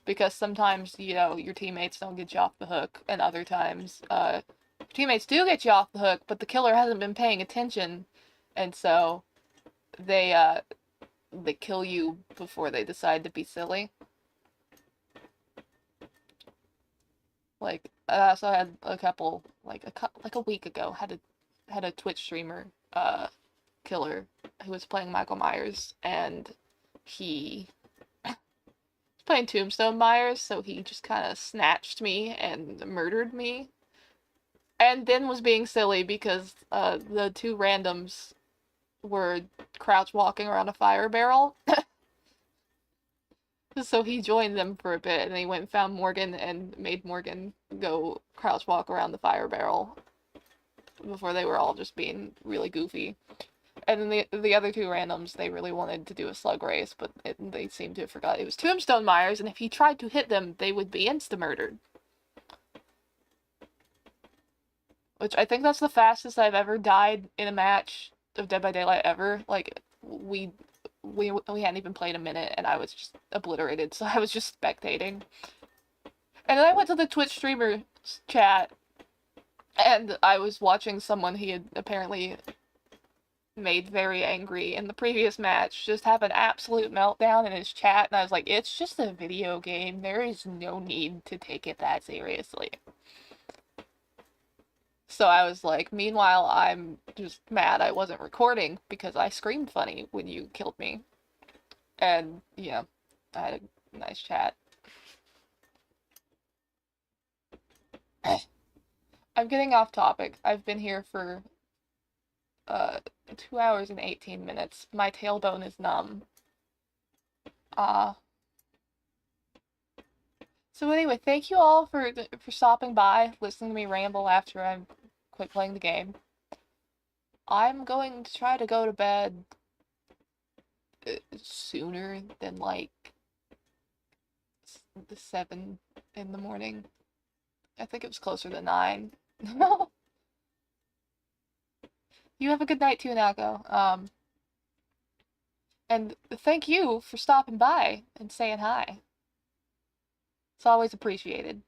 Because sometimes, you know, your teammates don't get you off the hook, and other times, teammates do get you off the hook, but the killer hasn't been paying attention, and so they kill you before they decide to be silly. Like, I also had a couple, like a week ago, had a Twitch streamer, killer, who was playing Michael Myers, and he was playing Tombstone Myers, so he just kind of snatched me and murdered me. And then was being silly because the two randoms were crouch walking around a fire barrel. So he joined them for a bit, and he went and found Morgan and made Morgan go crouch walk around the fire barrel before they were all just being really goofy. And then the other two randoms, they really wanted to do a slug race, but they seemed to have forgot it was Tombstone Myers, and if he tried to hit them, they would be insta-murdered. Which I think that's the fastest I've ever died in a match of Dead by Daylight ever. Like, we hadn't even played a minute, and I was just obliterated, so I was just spectating. And then I went to the Twitch streamer chat, and I was watching someone he had apparently made very angry in the previous match just have an absolute meltdown in his chat, and I was like, it's just a video game. There is no need to take it that seriously. So I was like, meanwhile, I'm just mad I wasn't recording because I screamed funny when you killed me. And, yeah, I had a nice chat. I'm getting off topic. I've been here for 2 hours and 18 minutes. My tailbone is numb. So anyway, thank you all for stopping by, listening to me ramble after I quit playing the game. I'm going to try to go to bed sooner than like 7 in the morning. I think it was closer to 9. You have a good night too, Nago. And thank you for stopping by and saying hi. It's always appreciated.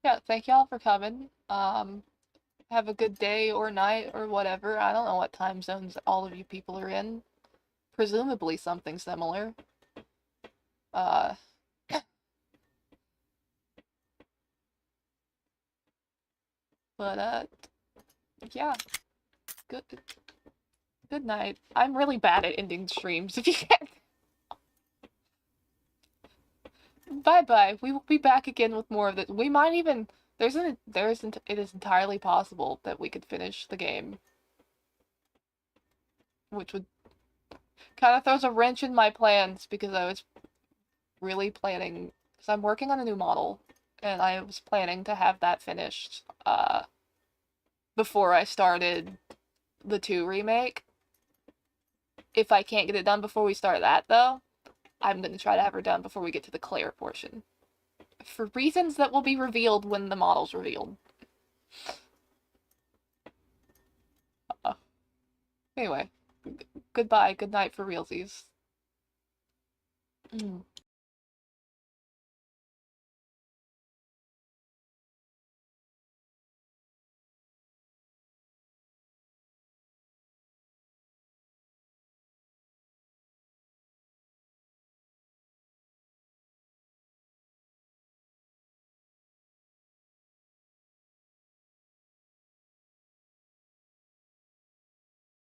Yeah, thank y'all for coming. Have a good day or night or whatever. I don't know what time zones all of you people are in. Presumably something similar. But, yeah. Good night. I'm really bad at ending streams, if you can't. Bye-bye. We will be back again with more of this. We might even... it is entirely possible that we could finish the game. Which would kind of throws a wrench in my plans, because I was really planning... Because I'm working on a new model, and I was planning to have that finished, before I started the 2 remake. If I can't get it done before we start that, though, I'm gonna try to have her done before we get to the Claire portion. For reasons that will be revealed when the model's revealed. Anyway, goodbye, good night for realsies.